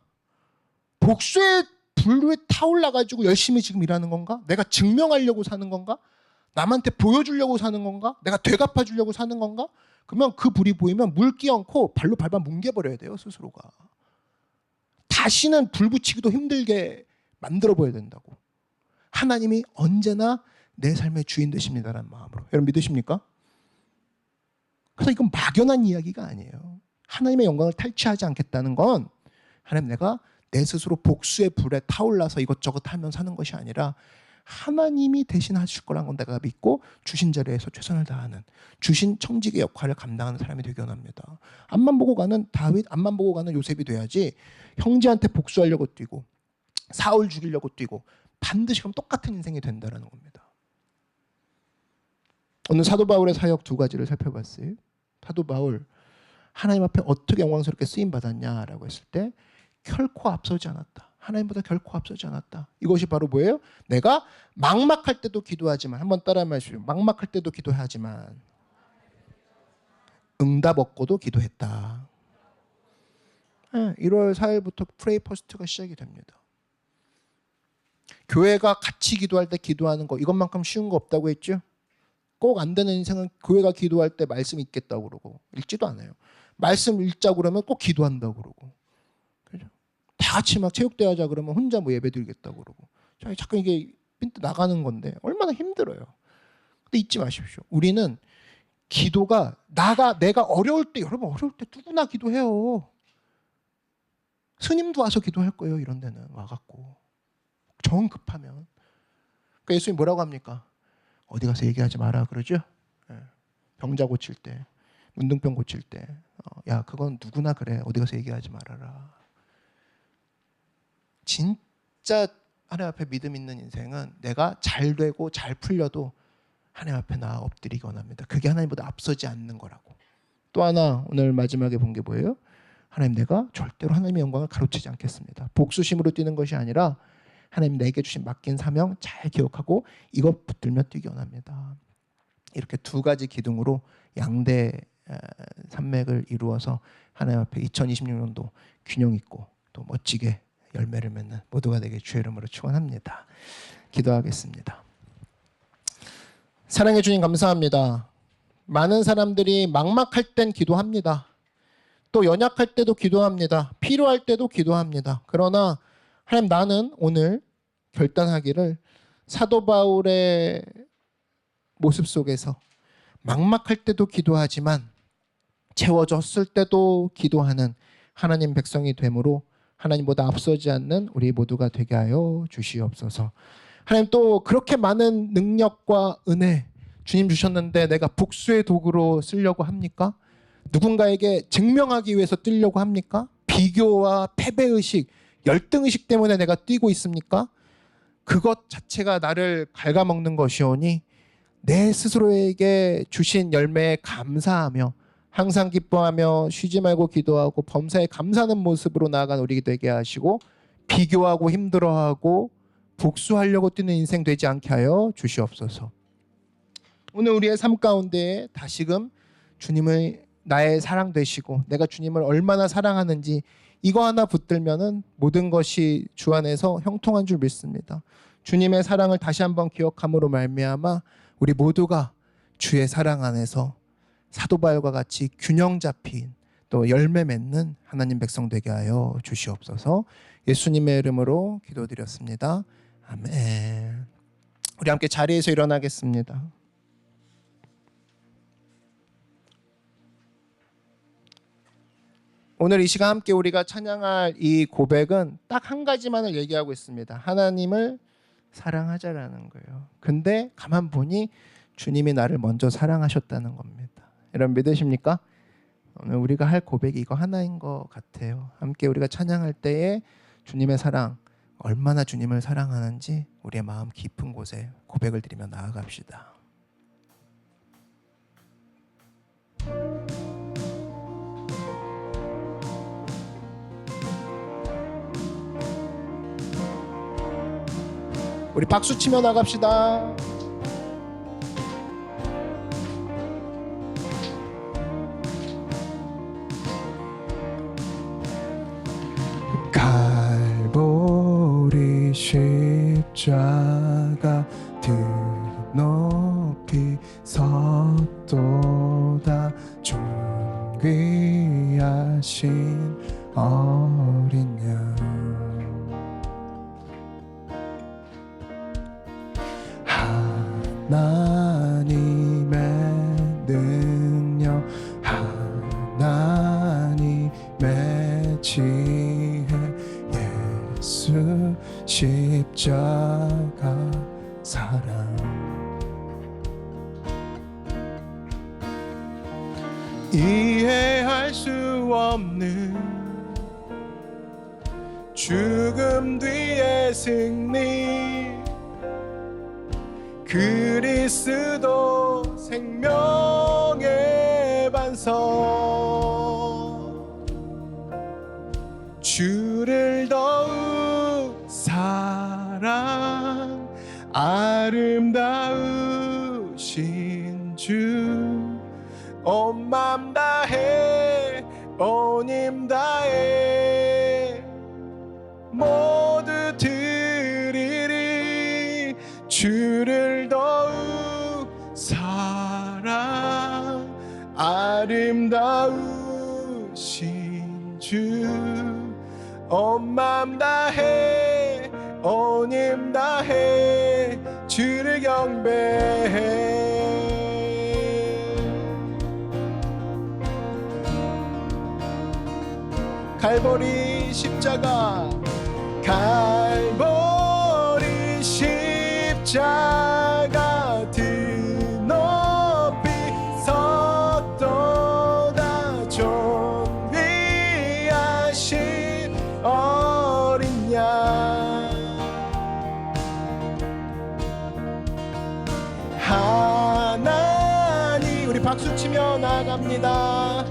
복수의 불에 타올라가지고 열심히 지금 일하는 건가? 내가 증명하려고 사는 건가? 남한테 보여주려고 사는 건가? 내가 되갚아주려고 사는 건가? 그러면 그 불이 보이면 물 끼얹고 발로 밟아 뭉개버려야 돼요. 스스로가. 다시는 불 붙이기도 힘들게 만들어 보여야 된다고. 하나님이 언제나 내 삶의 주인 되십니다라는 마음으로. 여러분 믿으십니까? 그래서 이건 막연한 이야기가 아니에요. 하나님의 영광을 탈취하지 않겠다는 건 하나님 내가 내 스스로 복수의 불에 타올라서 이것저것 하면 사는 것이 아니라 하나님이 대신 하실 거란 건 내가 믿고 주신 자리에서 최선을 다하는 주신 청지기의 역할을 감당하는 사람이 되기 원합니다. 앞만 보고 가는 다윗, 앞만 보고 가는 요셉이 돼야지 형제한테 복수하려고 뛰고 사울 죽이려고 뛰고 반드시 그럼 똑같은 인생이 된다는 겁니다. 오늘 사도 바울의 사역 두 가지를 살펴봤어요. 사도 바울 하나님 앞에 어떻게 영광스럽게 쓰임 받았냐라고 했을 때 결코 앞서지 않았다. 하나님보다 결코 앞서지 않았다. 이것이 바로 뭐예요? 내가 막막할 때도 기도하지만 한번 따라 말해주세요. 막막할 때도 기도하지만 응답 얻고도 기도했다. 1월 4일부터 프레이 퍼스트가 시작이 됩니다. 교회가 같이 기도할 때 기도하는 거 이것만큼 쉬운 거 없다고 했죠? 꼭 안 되는 인생은 교회가 기도할 때 말씀 읽겠다고 그러고 읽지도 않아요. 말씀 읽자고 그러면 꼭 기도한다고 그러고. 그죠? 다 같이 막 체육대회 하자 그러면 혼자 뭐 예배 드리겠다고 그러고. 자꾸 이게 핀트 나가는 건데 얼마나 힘들어요. 근데 잊지 마십시오. 우리는 기도가 내가 어려울 때 여러분 어려울 때 누구나 기도해요. 스님도 와서 기도할 거예요. 이런 데는 와갖고. 정 급하면. 그러니까 예수님 뭐라고 합니까? 어디 가서 얘기하지 마라 그러죠? 병자 고칠 때, 문둥병 고칠 때, 야 그건 누구나 그래. 어디 가서 얘기하지 말아라. 진짜 하나님 앞에 믿음 있는 인생은 내가 잘 되고 잘 풀려도 하나님 앞에 나 엎드리기 원합니다. 그게 하나님보다 앞서지 않는 거라고. 또 하나 오늘 마지막에 본 게 뭐예요? 하나님 내가 절대로 하나님의 영광을 가로채지 않겠습니다. 복수심으로 뛰는 것이 아니라 하나님 내게 주신 맡긴 사명 잘 기억하고 이것 붙들며 뛰기 원합니다. 이렇게 두 가지 기둥으로 양대 산맥을 이루어서 하나님 앞에 2026년도 균형 있고 또 멋지게 열매를 맺는 모두가 되게 주의 이름으로 축원합니다. 기도하겠습니다. 사랑해 주님 감사합니다. 많은 사람들이 막막할 땐 기도합니다. 또 연약할 때도 기도합니다. 필요할 때도 기도합니다. 그러나 하나님 나는 오늘 결단하기를 사도 바울의 모습 속에서 막막할 때도 기도하지만 채워졌을 때도 기도하는 하나님 백성이 되므로 하나님보다 앞서지 않는 우리 모두가 되게 하여 주시옵소서. 하나님 또 그렇게 많은 능력과 은혜 주님 주셨는데 내가 복수의 도구로 쓰려고 합니까? 누군가에게 증명하기 위해서 뛰려고 합니까? 비교와 패배의식, 열등의식 때문에 내가 뛰고 있습니까? 그것 자체가 나를 갉아먹는 것이오니 내 스스로에게 주신 열매에 감사하며 항상 기뻐하며 쉬지 말고 기도하고 범사에 감사하는 모습으로 나아간 우리 되게 하시고 비교하고 힘들어하고 복수하려고 뛰는 인생 되지 않게 하여 주시옵소서. 오늘 우리의 삶 가운데 다시금 주님을 나의 사랑 되시고 내가 주님을 얼마나 사랑하는지 이거 하나 붙들면은 모든 것이 주 안에서 형통한 줄 믿습니다. 주님의 사랑을 다시 한번 기억함으로 말미암아 우리 모두가 주의 사랑 안에서 사도 바울과 같이 균형 잡힌 또 열매 맺는 하나님 백성 되게 하여 주시옵소서. 예수님의 이름으로 기도드렸습니다. 아멘. 우리 함께 자리에서 일어나겠습니다. 오늘 이 시간 함께 우리가 찬양할 이 고백은 딱 한 가지만을 얘기하고 있습니다. 하나님을 사랑하자라는 거예요. 근데 가만 보니 주님이 나를 먼저 사랑하셨다는 겁니다. 여러분 믿으십니까? 오늘 우리가 할 고백이 이거 하나인 것 같아요. 함께 우리가 찬양할 때에 주님의 사랑, 얼마나 주님을 사랑하는지 우리의 마음 깊은 곳에 고백을 드리며 나아갑시다. 우리 박수 치며 나갑시다. 갈보리 십자가 드높이 섰도다 존귀하신 어린 양 하나님의 능력 하나님의 지혜 예수 십자가 사랑 이해할 수 없는 죽음 뒤의 승리 그리스도 생명의 반석 주를 더욱 사랑 아름다우신 주 온 맘 다해 온 힘 다해 모두 드리리 주를 더욱 사랑 아름다우신 주 온 맘 다해 온 힘 다해 주를 경배해 갈보리 십자가 갈보리 십자가 드높이 섰도다 존귀하신 어린 양 하나님 우리 박수치며 나갑니다.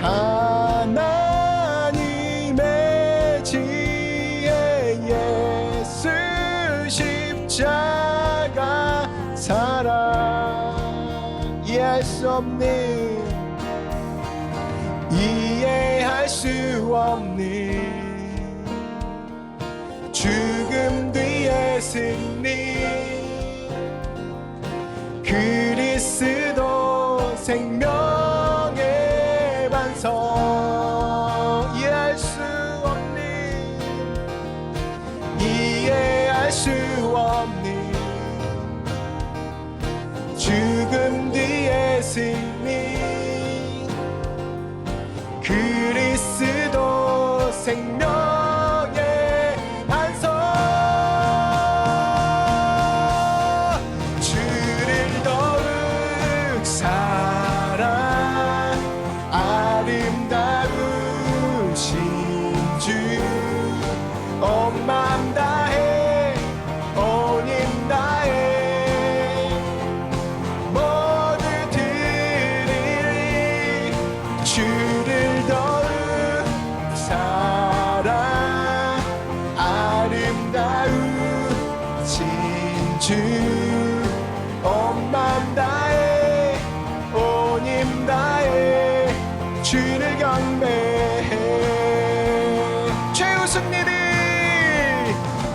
하나님의 지혜 예수 십자가 사랑 이해할 수 없는 이해할 수 없는 죽음 뒤의 승리 그리스도 생명의 반석 이해할 수 없는 이해할 수 없는 죽음 뒤의 승리 그리스도 생명의 반석 이해할 수 없는 이해할 수 없는 죽음 뒤의 승리 그리스도 생명의 반석 주를 경배해 갈보리 십자가 드높이 섰도다 존귀하신 어린 양 하나님의 지혜 예수 십자가 사랑 이해할 수 없는 이해할 수 없는 죽음 뒤의 승리 그리스도 생명의 반석 주를 경배해.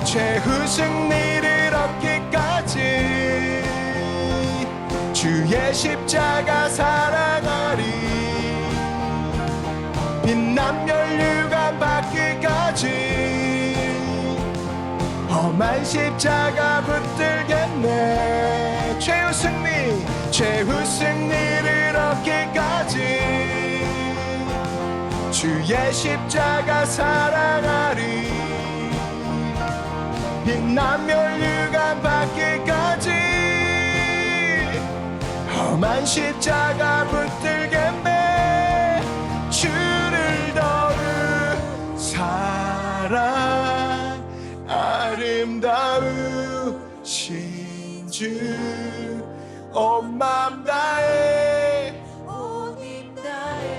최후 승리를 얻기까지 주의 십자가 사랑하리. 빛난 면류관 받기까지 험한 십자가 붙들겠네. 최후 승리를 얻기까지 주의 십자가 사랑하리. 빛난 면류관 받기까지 험한 십자가 붙들겠네. 주를 더욱 사랑 아름다우신 주 온 맘 다해 온 힘 다해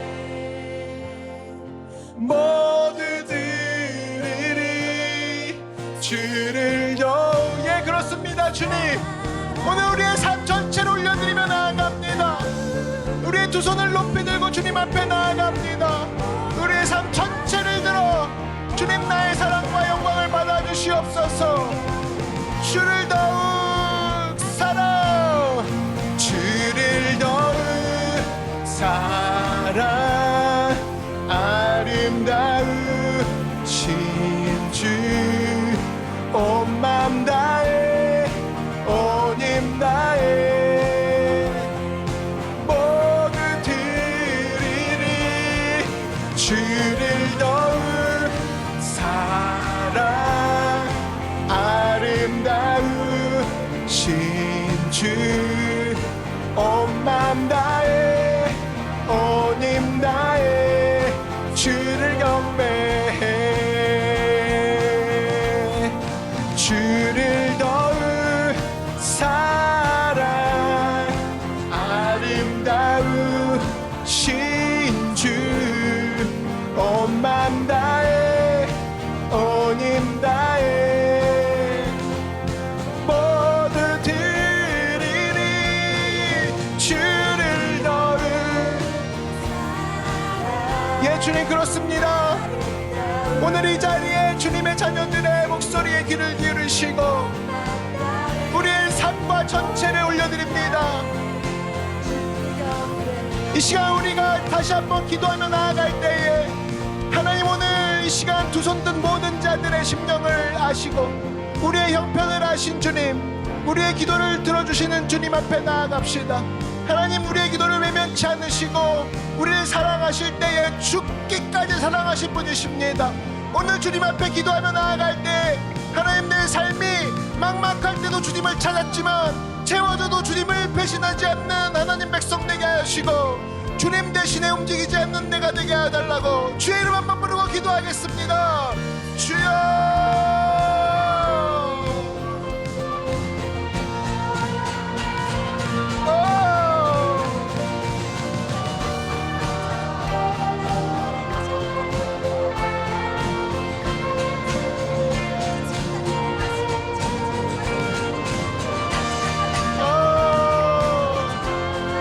모두 드리리 주를 더욱. 예, 그렇습니다. 주님, 오늘 우리의 삶 전체를 올려드리며 나아갑니다. 우리의 두 손을 높이 들고 주님 앞에 나아갑니다. 우리의 삶 전체를 들어 주님, 나의 사랑과 영광을 받아주시옵소서. 주를 더욱 사랑, 주를 더욱 사랑 아름다우신 주 온 맘 다해 온 힘 다해 모두 드리리. 주를 더욱 사랑 아름다우신 주 온 맘 다해 온 힘 다해 주를 경배해. 주를 더욱 사랑 아름다우신 주 온 맘 다해 온 힘 다해 모두 드리리. 주를 더욱. 예, 주님, 그렇습니다. 오늘 이 자리에 주님의 자녀들의 목소리에 귀를 기울이시고 우리의 삶과 전체를 올려드립니다. 이 시간 우리가 다시 한번 기도하며 나아갈 때에 하나님, 오늘 이 시간 두 손 든 모든 자들의 심령을 아시고 우리의 형편을 아신 주님, 우리의 기도를 들어주시는 주님 앞에 나아갑시다. 하나님, 우리의 기도를 외면치 않으시고 우리를 사랑하실 때에 죽기까지 사랑하신 분이십니다. 오늘 주님 앞에 기도하며 나아갈 때 하나님, 내 삶이 막막할 때도 주님을 찾았지만 채워져도 주님을 배신하지 않는 하나님 백성 되게 하시고 주님 대신에 움직이지 않는 내가 되게 해달라고 주의 이름 한번 부르고 기도하겠습니다. 주여.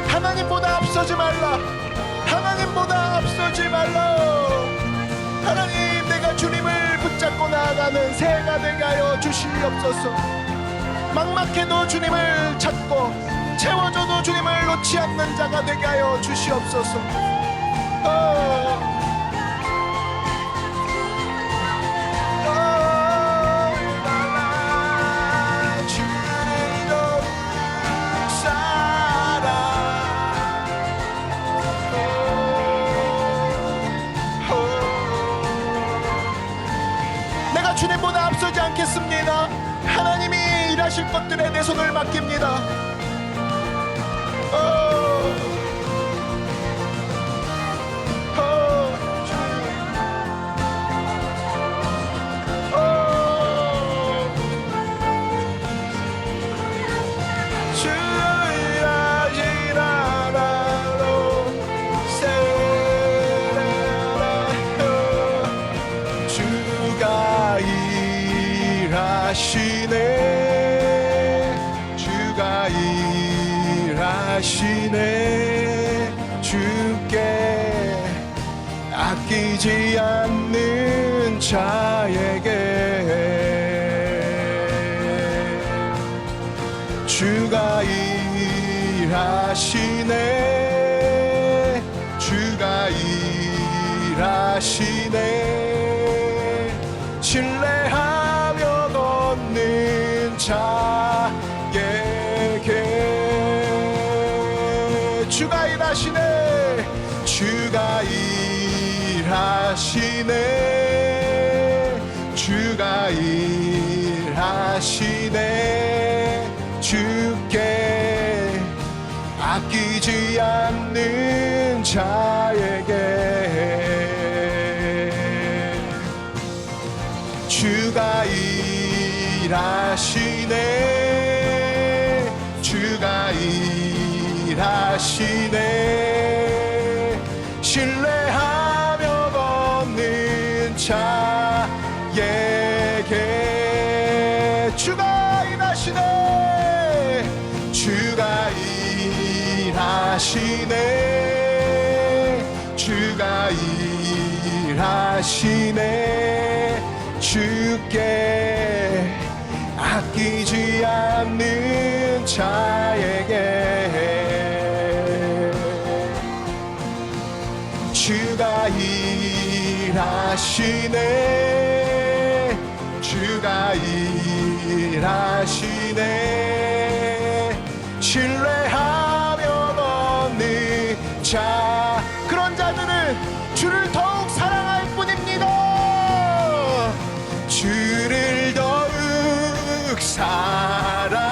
하나님보다 앞서지 말라. 하나님보다 앞서지 말라. 하나님, 내가 주님을 붙잡고 나아가는 새가 되게 하여 주시옵소서. 막막해도 주님을 찾고 채워져도 주님을 놓지 않는 자가 되게 하여 주시옵소서. 주님보다 앞서지 않겠습니다. 하나님이 일하실 것들에 내 손을 맡깁니다. 일하시네. 주가 아끼지 않는 자에게 주가 일하시네. 주가 일하시네. 신뢰하며 걷는 자에게 주가 일하시네. 주가 일하시네. 주가 일하시네. 주께 아끼지 않는 자에게 주가 일하시네. 주가 일하시네. 신뢰하며 걷는 자에게 주가 일하시네. 주가 일하시네. 주가 일하시네. 주께 아끼지 않는 자에게 주가 일하시네. 주가 일하시네. 신뢰하며 걷는 자, 그런 자들은 주를 더욱 사랑할 뿐입니다. 주를 더욱 사랑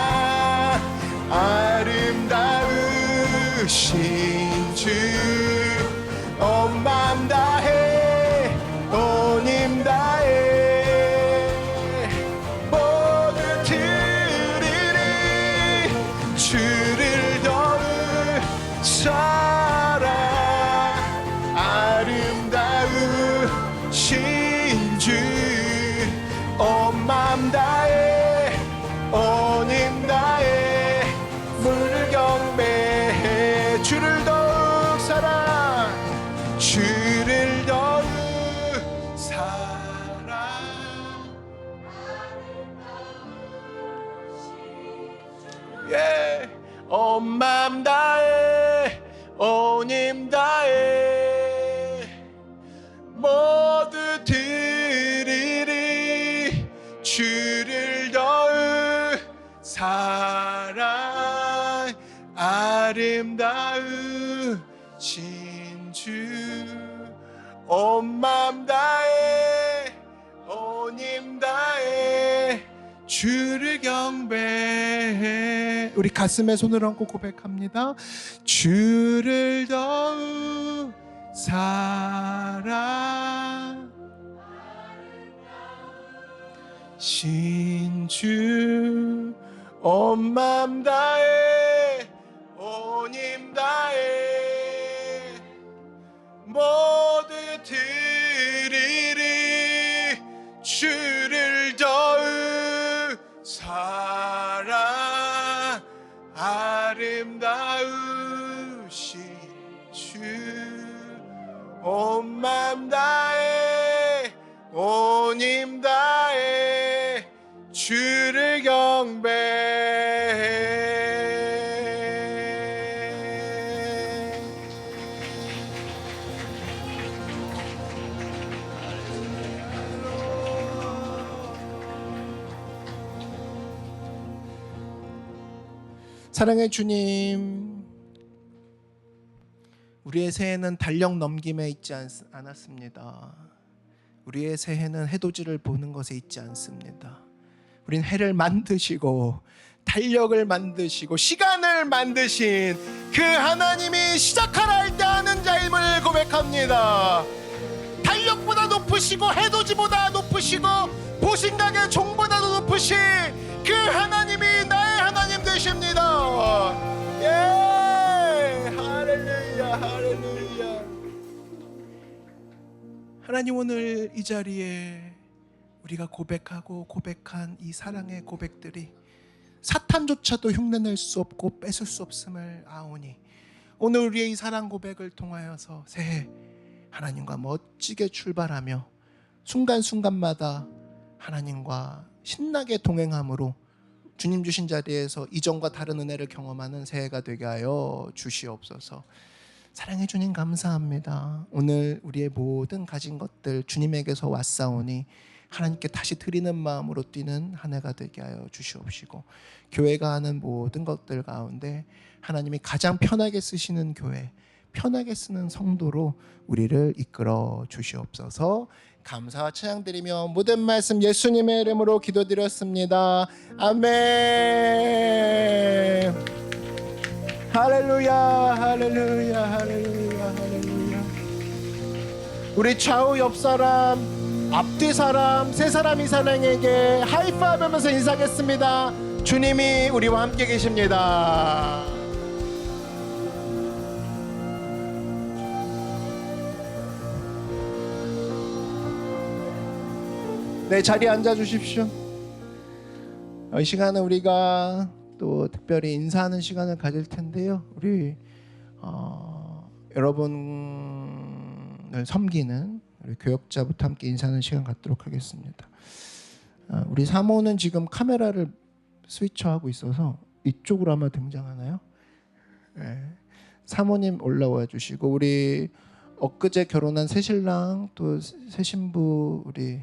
아름다우신 주 온 맘 다해 온 힘 다해 모두 드리리. 주를 더욱 사랑 아름다우신 주 온 맘 다해 온 힘 다해 물 경배해. 주를 더욱 사랑 주를 더욱 사랑 예. 온 맘 다해 온 힘 다해 모두 드리리. 주를 더욱 사랑 아름다우신 주 온 맘 다해 온 힘 다해 주를 경배해. 우리 가슴에 손을 얹고 고백합니다. 주를 더욱 사랑 신주 온 맘 다해 온 힘 다해 모두 드리리. 주를 더욱 사랑 아름다우신 주 온 맘 다해 온 힘 다해 주를 경배해. 사랑의 주님, 우리의 새해는 달력 넘김에 있지 않았습니다. 우리의 새해는 해돋이를 보는 것에 있지 않습니다. 우린 해를 만드시고 달력을 만드시고 시간을 만드신 그 하나님이 시작하라 할 때 하는 자임을 고백합니다. 달력보다 높으시고 해돋이보다 높으시고 보신각의 종보다도 높으신 그 하나님이 나의 하나님 되십니다. 예, 할렐루야, 할렐루야. 하나님, 오늘 이 자리에 우리가 고백하고 고백한 이 사랑의 고백들이 사탄조차도 흉내낼 수 없고 뺏을 수 없음을 아오니, 오늘 우리의 이 사랑 고백을 통하여서 새해 하나님과 멋지게 출발하며 순간순간마다 하나님과 신나게 동행함으로 주님 주신 자리에서 이전과 다른 은혜를 경험하는 새해가 되게 하여 주시옵소서. 사랑해 주님 감사합니다. 오늘 우리의 모든 가진 것들 주님에게서 왔사오니 하나님께 다시 드리는 마음으로 뛰는 한 해가 되게 하여 주시옵시고, 교회가 하는 모든 것들 가운데 하나님이 가장 편하게 쓰시는 교회, 편하게 쓰는 성도로 우리를 이끌어 주시옵소서. 감사와 찬양 드리며 모든 말씀 예수님의 이름으로 기도드렸습니다. 아멘. 할렐루야, 할렐루야, 할렐루야, 할렐루야. 우리 좌우 옆 사람, 앞뒤 사람, 세 사람 이상에게 하이파이브 하면서 인사하겠습니다. 주님이 우리와 함께 계십니다. 네, 자리에 앉아 주십시오. 이 시간은 우리가 또 특별히 인사하는 시간을 가질 텐데요. 우리 여러분을 섬기는 우리 교역자부터 함께 인사하는 시간 갖도록 하겠습니다. 우리 사모는 지금 카메라를 스위처하고 있어서 이쪽으로 아마 등장하나요? 네. 사모님 올라와 주시고, 우리 엊그제 결혼한 새신랑 또 새신부 우리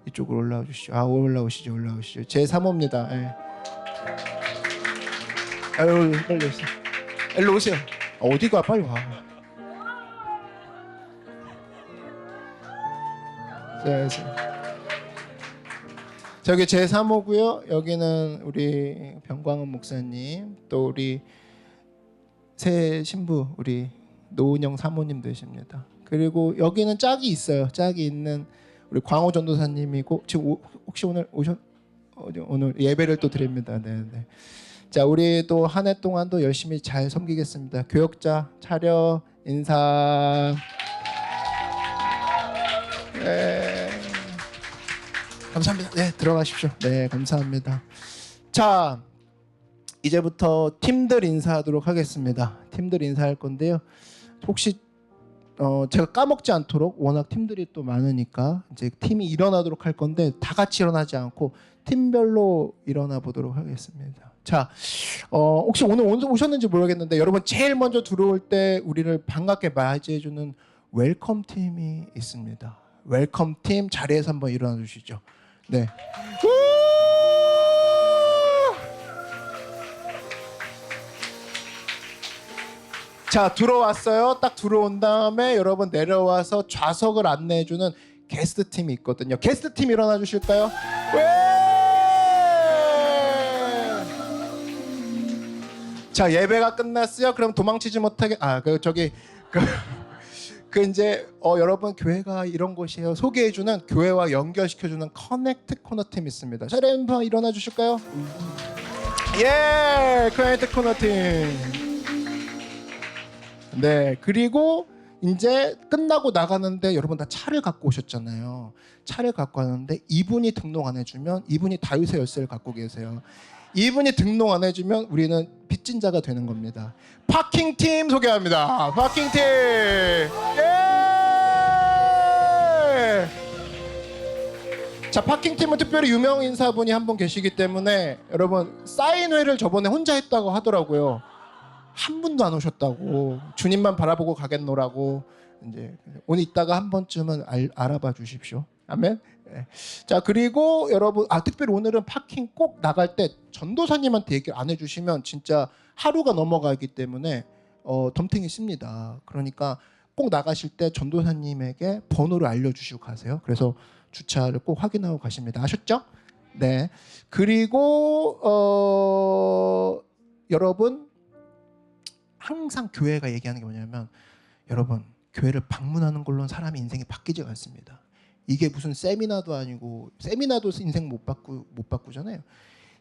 이쪽으로 올라와 주시죠. 올라오시죠. 제 사모입니다. 네. 아유, 빨리 오세요. 일로 오세요. 어디가, 빨리 와. 저기 제 사모고요. 여기는 우리 병광은 목사님, 또 우리 새 신부 우리 노은영 사모님 되십니다. 그리고 여기는 짝이 있어요. 짝이 있는 우리 광호 전도사님이고, 지금 혹시 오늘 오늘 예배를 또 드립니다. 네. 자, 우리 또 한 해 동안도 열심히 잘 섬기겠습니다. 교역자 차려 인사. 네. 감사합니다. 네, 들어가십시오. 네, 감사합니다. 자, 이제부터 팀들 인사하도록 하겠습니다. 팀들 인사할 건데요. 혹시 제가 까먹지 않도록, 워낙 팀들이 또 많으니까 이제 팀이 일어나도록 할 건데 다 같이 일어나지 않고 팀별로 일어나 보도록 하겠습니다. 자, 혹시 오늘 오셨는지 모르겠는데 여러분 제일 먼저 들어올 때 우리를 반갑게 맞이해주는 웰컴 팀이 있습니다. 웰컴 팀 자리에서 한번 일어나 주시죠. 네. 자, 들어왔어요. 딱 들어온 다음에 여러분 내려와서 좌석을 안내해주는 게스트 팀이 있거든요. 게스트 팀 일어나 주실까요? 자, 예배가 끝났어요. 그럼 도망치지 못하게 이제 여러분 교회가 이런 곳이에요. 소개해주는, 교회와 연결시켜주는 커넥트 코너 팀 있습니다. 자, 한번 일어나 주실까요? 예, 커넥트 코너 팀. 네, 그리고 이제 끝나고 나가는데 여러분 다 차를 갖고 오셨잖아요. 차를 갖고 왔는데 이분이 등록 안 해주면, 이분이 다윗의 열쇠를 갖고 계세요. 이분이 등록 안 해주면 우리는 빚진 자가 되는 겁니다. 파킹팀 소개합니다. 파킹팀. 예! 자, 파킹팀은 특별히 유명 인사분이 한 분 계시기 때문에 여러분 사인회를 저번에 혼자 했다고 하더라고요. 한 분도 안 오셨다고, 주님만 바라보고 가겠노라고. 이제 오늘 이따가 한 번쯤은 알아봐 주십시오. 아멘. 네. 자, 그리고 여러분 특별히 오늘은 파킹 꼭 나갈 때 전도사님한테 얘기 안 해주시면 진짜 하루가 넘어가기 때문에 덤탱이 씁니다. 그러니까 꼭 나가실 때 전도사님에게 번호를 알려주시고 가세요. 그래서 주차를 꼭 확인하고 가십니다. 아셨죠? 네. 그리고 여러분 항상 교회가 얘기하는 게 뭐냐면, 여러분 교회를 방문하는 걸로는 사람의 인생이 바뀌지 않습니다. 이게 무슨 세미나도 아니고, 세미나도 인생 못 바꾸잖아요.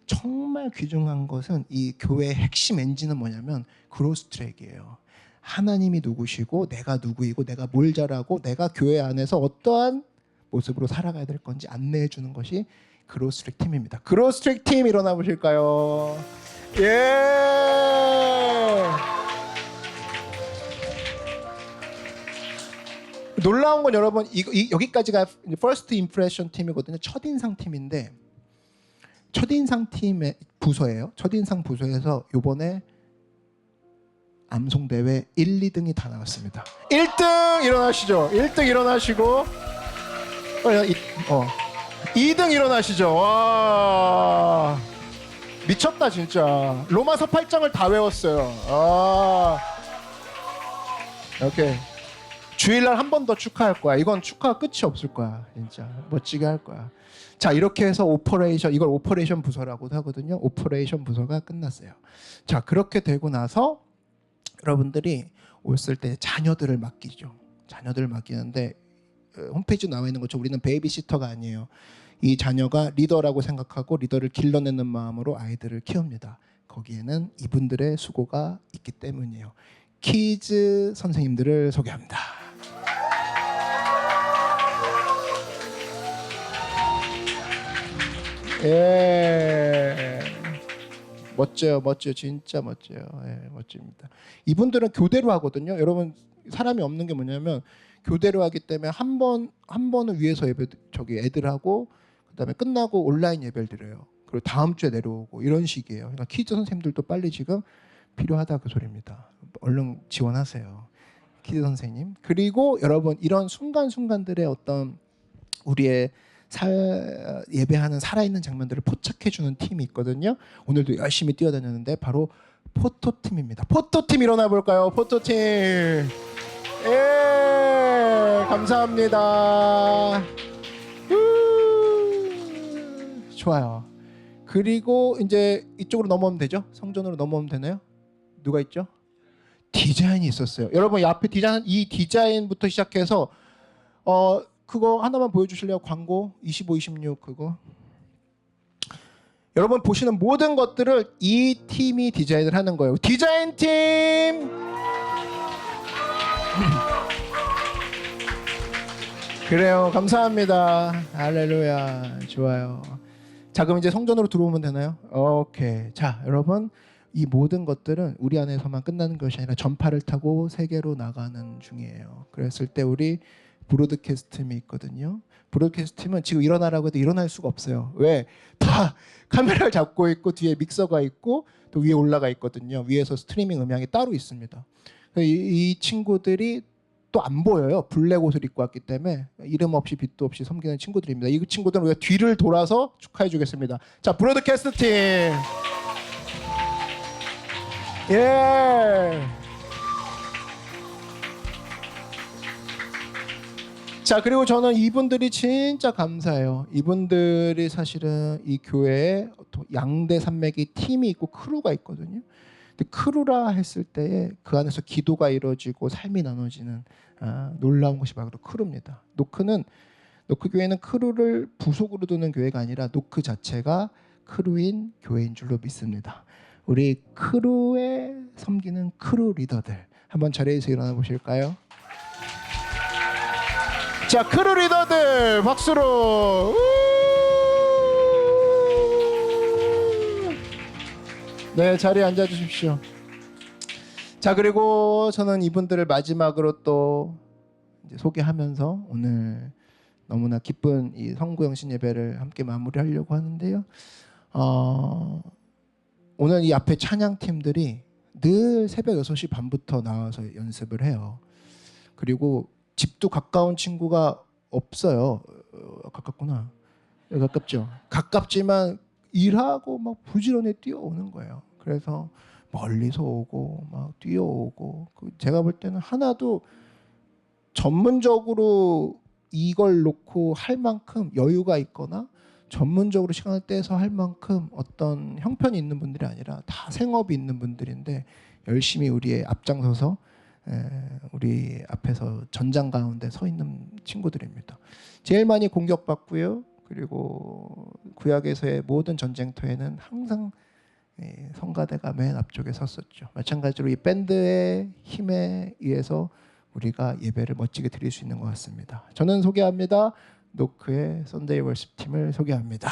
정말 귀중한 것은 이 교회의 핵심 엔진은 뭐냐면 그로스 트랙이에요. 하나님이 누구시고 내가 누구이고 내가 뭘 잘하고 내가 교회 안에서 어떠한 모습으로 살아가야 될 건지 안내해 주는 것이 그로스 트랙 팀입니다. 그로스 트랙 팀 일어나 보실까요? 예! 놀라운 건 여러분 여기까지가 퍼스트 임프레션 팀이거든요. 첫인상 팀인데 첫인상 팀의 부서예요. 첫인상 부서에서 요번에 암송대회 1, 2등이 다 나왔습니다. 1등 일어나시죠. 1등 일어나시고 2등 일어나시죠. 와 미쳤다 진짜. 로마서 8장을 다 외웠어요. 오케이. 주일날 한 번 더 축하할 거야. 이건 축하 끝이 없을 거야. 진짜 멋지게 할 거야. 자 이렇게 해서 이걸 오퍼레이션 부서라고도 하거든요. 오퍼레이션 부서가 끝났어요. 자 그렇게 되고 나서 여러분들이 왔을 때 자녀들을 맡기죠. 자녀들을 맡기는데 홈페이지에 나와 있는 것처럼 우리는 베이비시터가 아니에요. 이 자녀가 리더라고 생각하고 리더를 길러내는 마음으로 아이들을 키웁니다. 거기에는 이분들의 수고가 있기 때문이에요. 키즈 선생님들을 소개합니다. 예. 멋져요. 진짜 멋져요. 예, 멋집니다. 이분들은 교대로 하거든요. 여러분 사람이 없는 게 뭐냐면 교대로 하기 때문에 한 번은 위에서 예배 애들하고 그다음에 끝나고 온라인 예배를 드려요. 그리고 다음 주에 내려오고 이런 식이에요. 그러니까 키즈 선생님들도 빨리 지금 필요하다 그 소리입니다. 얼른 지원하세요. 키즈 선생님. 그리고 여러분 이런 순간순간들의 어떤 우리의 예배하는 살아있는 장면들을 포착해주는 팀이 있거든요. 오늘도 열심히 뛰어다녔는데 바로 포토팀입니다. 포토팀 일어나 볼까요? 포토팀. 예, 감사합니다. 좋아요. 그리고 이제 이쪽으로 넘어오면 되죠? 성전으로 넘어오면 되나요? 누가 있죠? 디자인이 있었어요. 여러분 이 앞에 이 디자인부터 시작해서 그거 하나만 보여주실래요? 광고 25, 26 그거. 여러분 보시는 모든 것들을 이 팀이 디자인을 하는 거예요. 디자인 팀. 그래요. 감사합니다. 할렐루야. 좋아요. 자 그럼 이제 성전으로 들어오면 되나요? 오케이. 자 여러분 이 모든 것들은 우리 안에서만 끝나는 것이 아니라 전파를 타고 세계로 나가는 중이에요. 그랬을 때 우리 브로드캐스트 팀이 있거든요. 브로드캐스트 팀은 지금 일어나라고 해도 일어날 수가 없어요. 왜? 다 카메라를 잡고 있고 뒤에 믹서가 있고 또 위에 올라가 있거든요. 위에서 스트리밍 음향이 따로 있습니다. 이 친구들이 또 안 보여요. 블랙 옷을 입고 왔기 때문에 이름 없이 빛도 없이 섬기는 친구들입니다. 이 친구들은 우리가 뒤를 돌아서 축하해 주겠습니다. 자, 브로드캐스트 팀. 예. 자 그리고 저는 이분들이 진짜 감사해요. 이분들이 사실은 이 교회에 양대 산맥이 팀이 있고 크루가 있거든요. 근데 크루라 했을 때에 그 안에서 기도가 이루어지고 삶이 나눠지는 놀라운 것이 바로 크루입니다. 노크 교회는 크루를 부속으로 두는 교회가 아니라 노크 자체가 크루인 교회인 줄로 믿습니다. 우리 크루에 섬기는 크루 리더들 한번 자리에서 일어나 보실까요? 자 크루 리더들 박수로. 네 자리에 앉아 주십시오. 자 그리고 저는 이분들을 마지막으로 또 이제 소개하면서 오늘 너무나 기쁜 이 성구영신 예배를 함께 마무리하려고 하는데요. 오늘 이 앞에 찬양팀들이 늘 새벽 6시 반부터 나와서 연습을 해요. 그리고 집도 가까운 친구가 없어요. 가깝구나. 가깝죠. 가깝지만 일하고 막 부지런히 뛰어오는 거예요. 그래서 멀리서 오고 막 뛰어오고 제가 볼 때는 하나도 전문적으로 이걸 놓고 할 만큼 여유가 있거나 전문적으로 시간을 떼서 할 만큼 어떤 형편이 있는 분들이 아니라 다 생업이 있는 분들인데 열심히 우리의 앞장서서 우리 앞에서 전장 가운데 서 있는 친구들입니다. 제일 많이 공격받고요. 그리고 구약에서의 모든 전쟁터에는 항상 성가대가 맨 앞쪽에 섰었죠. 마찬가지로 이 밴드의 힘에 의해서 우리가 예배를 멋지게 드릴 수 있는 것 같습니다. 저는 소개합니다. 노크의 썬데이 월십 팀을 소개합니다.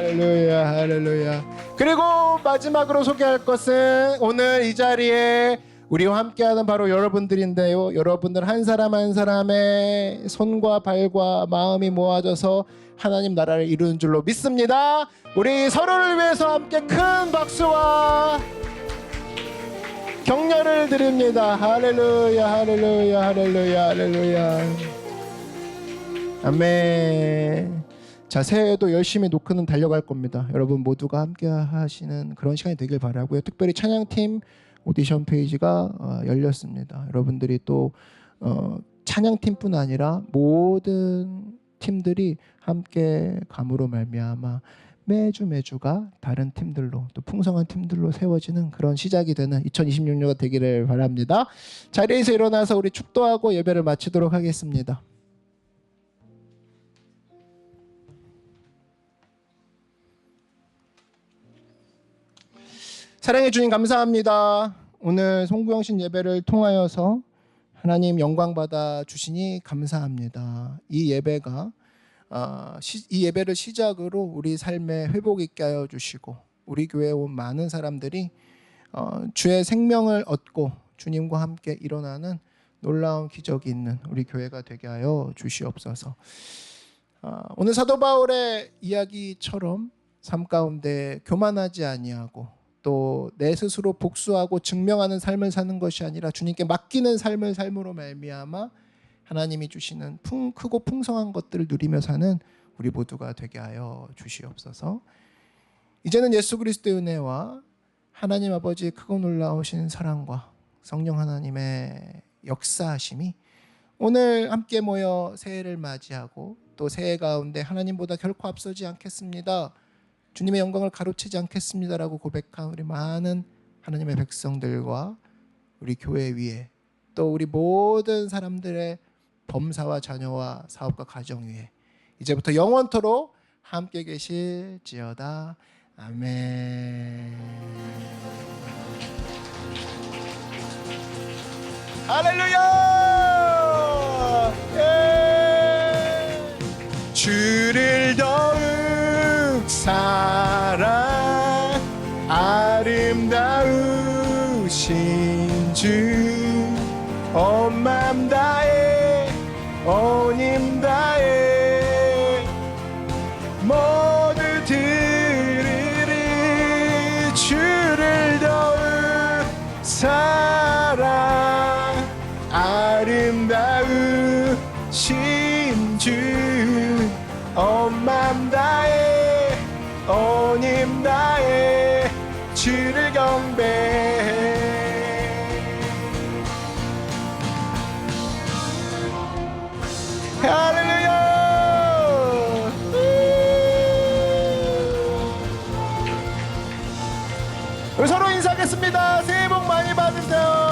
할렐루야, 할렐루야. 그리고 마지막으로 소개할 것은 오늘 이 자리에 우리와 함께하는 바로 여러분들인데요. 여러분들 한 사람 한 사람의 손과 발과 마음이 모아져서 하나님 나라를 이루는 줄로 믿습니다. 우리 서로를 위해서 함께 큰 박수와 격려를 드립니다. 할렐루야, 할렐루야, 할렐루야, 할렐루야. 아멘. 자, 새해에도 열심히 노크는 달려갈 겁니다. 여러분 모두가 함께 하시는 그런 시간이 되길 바라고요. 특별히 찬양팀 오디션 페이지가 열렸습니다. 여러분들이 또 찬양팀뿐 아니라 모든 팀들이 함께 감으로 말미암아 매주가 다른 팀들로 또 풍성한 팀들로 세워지는 그런 시작이 되는 2026년가 되기를 바랍니다. 자리에서 일어나서 우리 축도하고 예배를 마치도록 하겠습니다. 사랑해 주님 감사합니다. 오늘 송구영신 예배를 통하여서 하나님 영광 받아 주시니 감사합니다. 이 예배가 이 예배를 시작으로 우리 삶에 회복 있게 하여 주시고 우리 교회에 온 많은 사람들이 주의 생명을 얻고 주님과 함께 일어나는 놀라운 기적이 있는 우리 교회가 되게 하여 주시옵소서. 오늘 사도 바울의 이야기처럼 삶 가운데 교만하지 아니하고 또 내 스스로 복수하고 증명하는 삶을 사는 것이 아니라 주님께 맡기는 삶을 삶으로 말미암아 하나님이 주시는 크고 풍성한 것들을 누리며 사는 우리 모두가 되게 하여 주시옵소서. 이제는 예수 그리스도의 은혜와 하나님 아버지의 크고 놀라우신 사랑과 성령 하나님의 역사하심이 오늘 함께 모여 새해를 맞이하고 또 새해 가운데 하나님보다 결코 앞서지 않겠습니다, 주님의 영광을 가로채지 않겠습니다라고 고백한 우리 많은 하나님의 백성들과 우리 교회 위에 또 우리 모든 사람들의 범사와 자녀와 사업과 가정 위에 이제부터 영원토록 함께 계실지어다. 아멘. 할렐루야. 예. 주를 더욱 사랑 아름다우신 주 온 맘 다해 온 힘 다해 모두 들으리 주를 더욱 사랑 아름다우신 주 온 맘 다해 온 힘 다해 주를 경배해. 할렐루야. 우리 서로 인사하겠습니다. 새해 복 많이 받으세요.